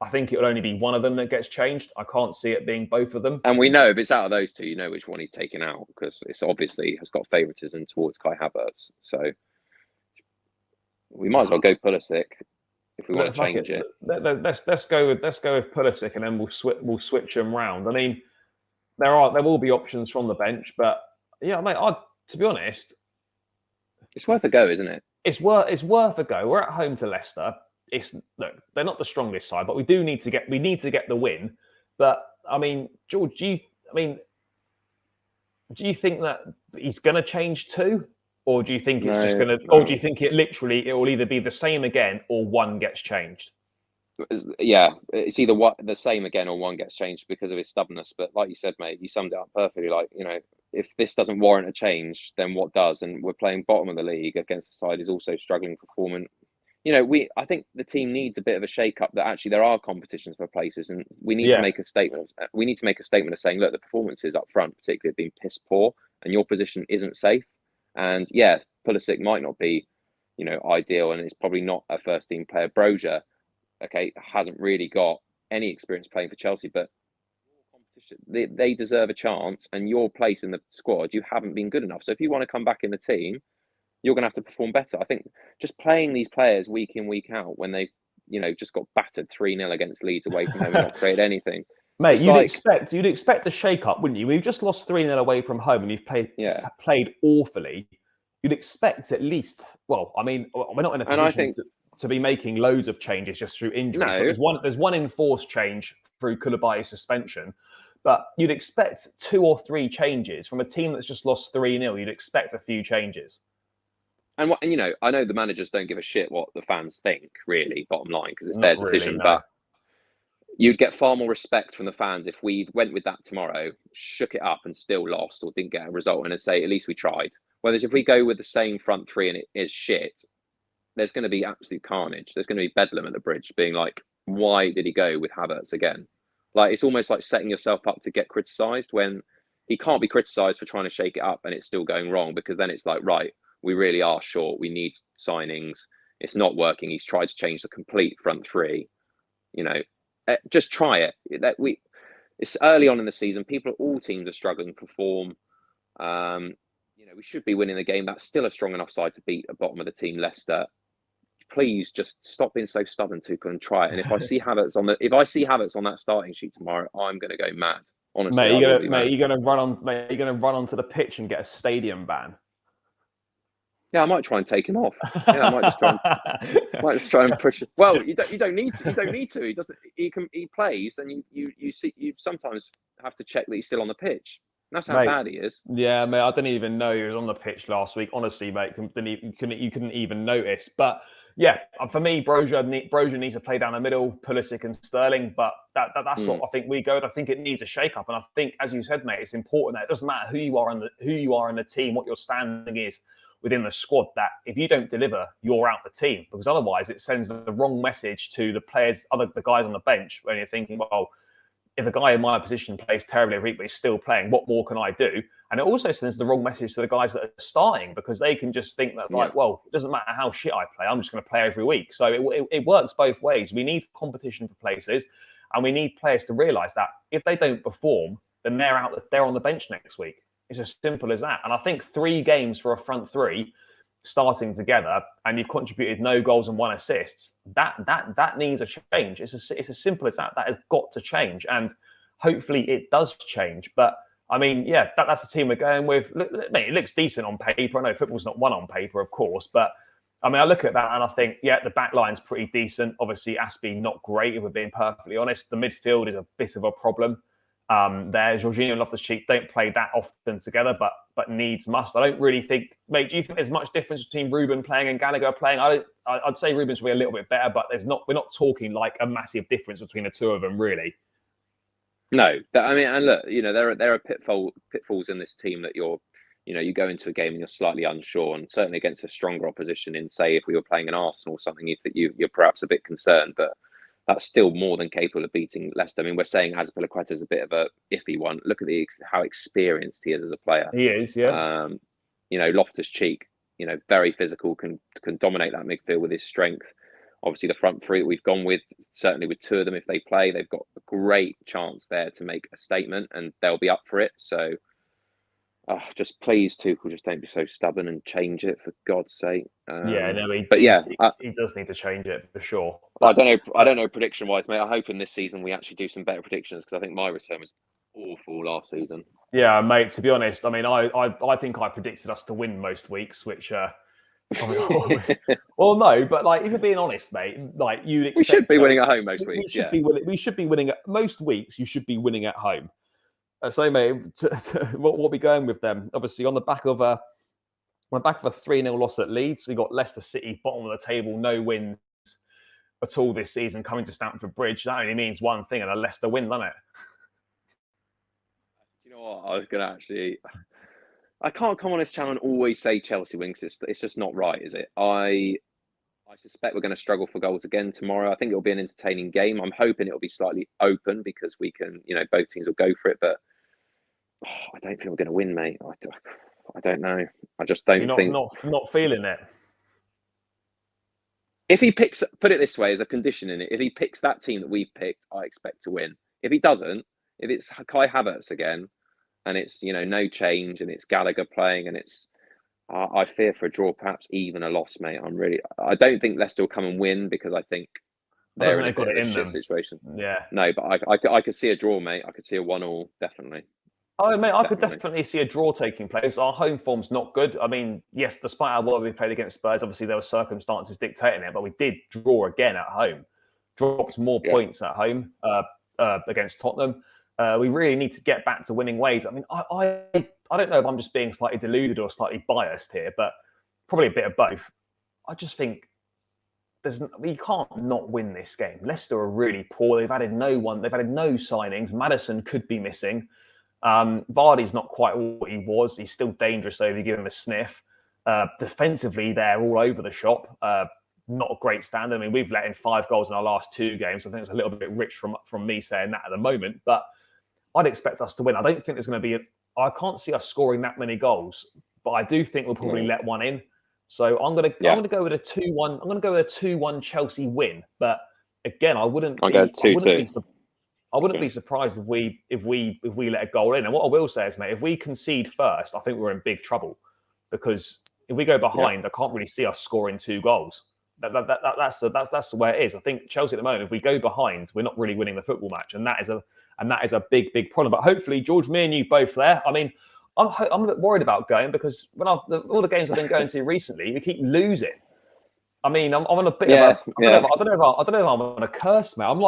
I think it'll only be one of them that gets changed. I can't see it being both of them.
And we know if it's out of those two, you know which one he's taking out, because it's obviously has got favouritism towards Kai Havertz. So we might as well go Pulisic if we want to change it.
Let's go with Pulisic, and then we'll switch them round. I mean, there will be options from the bench, but yeah, mate, to be honest,
it's worth a go, isn't it?
It's worth a go. We're at home to Leicester. Look, they're not the strongest side, but we need to get the win. But I mean, George, do you think that he's going to change too, or do you think it's just going to, or do you think it will either be the same again or one gets changed?
Yeah, it's either the same again or one gets changed because of his stubbornness. But like you said, mate, you summed it up perfectly. Like, you know, if this doesn't warrant a change, then what does? And we're playing bottom of the league against a side who's also struggling for form. You know, I think the team needs a bit of a shake-up, that actually there are competitions for places, and we need to make a statement. We need to make a statement of saying, look, the performances up front, particularly, have been piss poor, and your position isn't safe. And yeah, Pulisic might not be, you know, ideal, and it's probably not a first-team player. Broja, okay, hasn't really got any experience playing for Chelsea, but they deserve a chance, and your place in the squad, you haven't been good enough. So if you want to come back in the team, you're going to have to perform better. I think just playing these players week in, week out, when they, you know, just got battered 3-0 against Leeds away from home and not created anything.
Mate, you'd expect a shake-up, wouldn't you? We've just lost 3-0 away from home and you've played awfully. You'd expect at least, well, I mean, we're not in a position to be making loads of changes just through injuries. No. There's one enforced change through Koulibaly's suspension. But you'd expect 2 or 3 changes from a team that's just lost 3-0. You'd expect a few changes.
And you know, I know the managers don't give a shit what the fans think, really, bottom line, because it's their decision.
Really, no.
But you'd get far more respect from the fans if we went with that tomorrow, shook it up and still lost or didn't get a result, and say, at least we tried. Whereas if we go with the same front three and it is shit, there's going to be absolute carnage. There's going to be bedlam at the Bridge, being like, why did he go with Havertz again? Like, it's almost like setting yourself up to get criticised when he can't be criticised for trying to shake it up and it's still going wrong, because then it's like, right, we really are short. We need signings. It's not working. He's tried to change the complete front three. You know, just try it. It's early on in the season. All teams are struggling for form. You know, we should be winning the game. That's still a strong enough side to beat a bottom of the team, Leicester. Please just stop being so stubborn, Tuchel, and try it. And if I see Havertz on that starting sheet tomorrow, I'm going to go mad. Honestly,
you're going to run onto the pitch and get a stadium ban.
Yeah, I might try and take him off. Yeah, I might just try and push it. Well, you don't need to. You don't need to. He plays, and you sometimes have to check that he's still on the pitch. That's how bad he is.
Yeah, mate. I didn't even know he was on the pitch last week. Honestly, mate, you couldn't even notice. But yeah, for me, Broja needs to play down the middle, Pulisic and Sterling. But that's what I think we go. I think it needs a shake-up, and I think, as you said, mate, it's important that it doesn't matter who you are in the team, what your standing is within the squad, that if you don't deliver, you're out the team, because otherwise it sends the wrong message to the players, the guys on the bench, when you're thinking, well, if a guy in my position plays terribly every week, but he's still playing, what more can I do? And it also sends the wrong message to the guys that are starting, because they can just think that, like, well, it doesn't matter how shit I play, I'm just going to play every week. So it works both ways. We need competition for places, and we need players to realise that if they don't perform, then they're on the bench next week. It's as simple as that. And I think 3 games for a front three starting together, and you've contributed no goals and 1 assist, that needs a change. It's as simple as that. That has got to change, and hopefully it does change. But I mean, yeah, that's the team we're going with. Mate, it looks decent on paper. I know football's not won on paper, of course, but I mean, I look at that and I think, yeah, the back line's pretty decent. Obviously, Aspie not great, if we're being perfectly honest. The midfield is a bit of a problem. There, Jorginho and Loftus-Cheek don't play that often together, but needs must. I don't really think, mate. Do you think there's much difference between Ruben playing and Gallagher playing? I'd say Ruben's probably a little bit better, but we're not talking like a massive difference between the two of them, really.
No, I mean, and look, there are pitfalls in this team that you go into a game and you're slightly unsure, and certainly against a stronger opposition. In say, if we were playing an Arsenal or something, you're perhaps a bit concerned, but that's still more than capable of beating Leicester. I mean, we're saying Azpilicueta is a bit of a iffy one. Look at how experienced he is as a player.
He is, yeah.
Loftus-Cheek, very physical, can dominate that midfield with his strength. Obviously, the front three that we've gone with, certainly with two of them, if they play, they've got a great chance there to make a statement, and they'll be up for it. So, just please, Tuchel, just don't be so stubborn and change it, for God's sake.
He does need to change it for sure.
I don't know prediction-wise, mate. I'm hoping this season we actually do some better predictions, because I think my return was awful last season.
Yeah, mate. To be honest, I mean, I think I predicted us to win most weeks, which. Well, no, but if you're being honest, mate, you'd expect.
We should be winning at home most weeks.
We should be winning at most weeks. You should be winning at home. So, mate, what we'll be going with them? Obviously, on the back of a 3-0 loss at Leeds, we got Leicester City bottom of the table, no wins at all this season, coming to Stamford Bridge. That only means one thing, and a Leicester win, doesn't it?
Do you know what? I was going to actually. I can't come on this channel and always say Chelsea wins. It's just not right, is it? I suspect we're going to struggle for goals again tomorrow. I think it'll be an entertaining game. I'm hoping it'll be slightly open, because we can, both teams will go for it. But I don't think we're going to win, mate. I don't know. I just don't think.
Not feeling it.
If he picks, put it this way, as a condition in it, if he picks that team that we've picked, I expect to win. If he doesn't, if it's Kai Havertz again, and it's no change, and it's Gallagher playing, and it's I fear for a draw, perhaps even a loss, mate. I don't think Leicester will come and win, because I think they're in a bit of a shit situation.
Yeah.
No, but I could see a draw, mate. I could see a 1-1, definitely.
Oh, mate, I could definitely see a draw taking place. Our home form's not good. I mean, yes, despite how well we played against Spurs, obviously there were circumstances dictating it, but we did draw again at home. Dropped more points at home against Tottenham. We really need to get back to winning ways. I mean, I don't know if I'm just being slightly deluded or slightly biased here, but probably a bit of both. I just think we can't not win this game. Leicester are really poor. They've added no signings. Maddison could be missing. Vardy's not quite what he was. He's still dangerous, though, if you give him a sniff. Defensively, they're all over the shop. Not a great standard. I mean, we've let in 5 goals in our last 2 games. I think it's a little bit rich from me saying that at the moment, but I'd expect us to win. I don't think there's going to be I can't see us scoring that many goals, but I do think we'll probably let one in. So I'm going to go with a 2-1. I'm going to go with a 2-1 Chelsea win. But again, I wouldn't be surprised if we let a goal in. And what I will say is, mate, if we concede first, I think we're in big trouble, because if we go behind, I can't really see us scoring 2 goals. That's the way it is. I think Chelsea at the moment, if we go behind, we're not really winning the football match, and that is a big problem. But hopefully, George, me and you both there. I mean, I'm a bit worried about going, because when all the games I've been going to recently, we keep losing. I mean, I'm on a bit of a. I don't know if I'm on a curse, man. I'm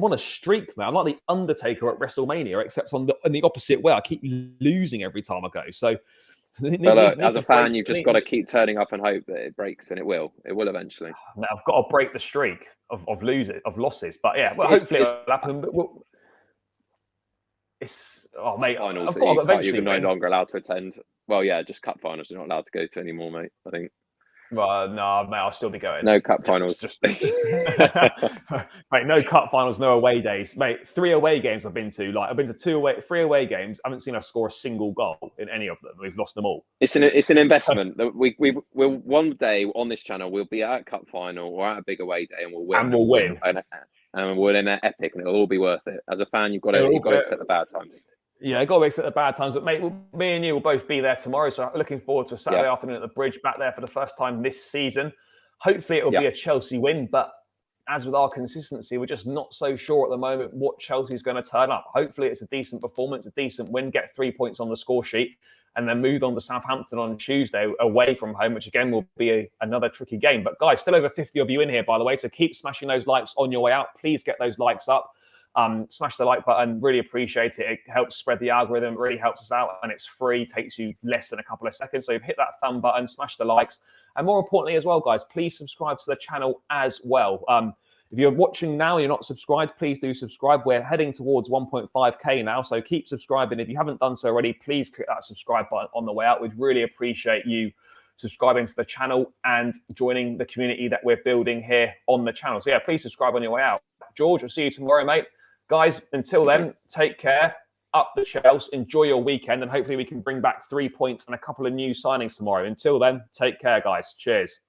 on a streak, man. I'm like the Undertaker at WrestleMania, except in the opposite way. I keep losing every time I go. So,
as a fan, you've just got to keep turning up and hope that it breaks, and it will. It will eventually.
Now, I've got to break the streak of losses. But yeah, hopefully it'll happen. But mate,
finals
you're
no longer allowed to attend. Well, yeah, just cup finals you're not allowed to go to anymore, mate. I think.
Well, no, mate, I'll still be going.
No cup finals.
Mate, no cup finals, no away days. Mate, 3 away games I've been to. I've been to 3 away games. I haven't seen us score a single goal in any of them. We've lost them all.
It's an investment. We'll one day on this channel, we'll be at a cup final or at a big away day, and we'll win.
And we'll win.
And we'll win an epic, and it'll all be worth it. As a fan, you've got to accept the bad times.
Yeah, I've got to accept the bad times. But, mate, me and you will both be there tomorrow. So looking forward to a Saturday afternoon at the Bridge, back there for the first time this season. Hopefully it will be a Chelsea win. But as with our consistency, we're just not so sure at the moment what Chelsea's going to turn up. Hopefully it's a decent performance, a decent win, get 3 points on the score sheet, and then move on to Southampton on Tuesday away from home, which again will be another tricky game. But guys, still over 50 of you in here, by the way. So keep smashing those likes on your way out. Please get those likes up. Smash the like button, really appreciate it. It helps spread the algorithm, really helps us out, and it's free, takes you less than a couple of seconds. So hit that thumb button, smash the likes, and more importantly as well, guys, please subscribe to the channel as well. If you're watching now and you're not subscribed, please do subscribe. We're heading towards 1.5k now, so keep subscribing. If you haven't done so already, please click that subscribe button on the way out. We'd really appreciate you subscribing to the channel and joining the community that we're building here on the channel. So yeah, please subscribe on your way out. George, I'll see you tomorrow, mate. Guys, until then, take care. Up the Chelsea. Enjoy your weekend, and hopefully we can bring back 3 points and a couple of new signings tomorrow. Until then, take care, guys. Cheers.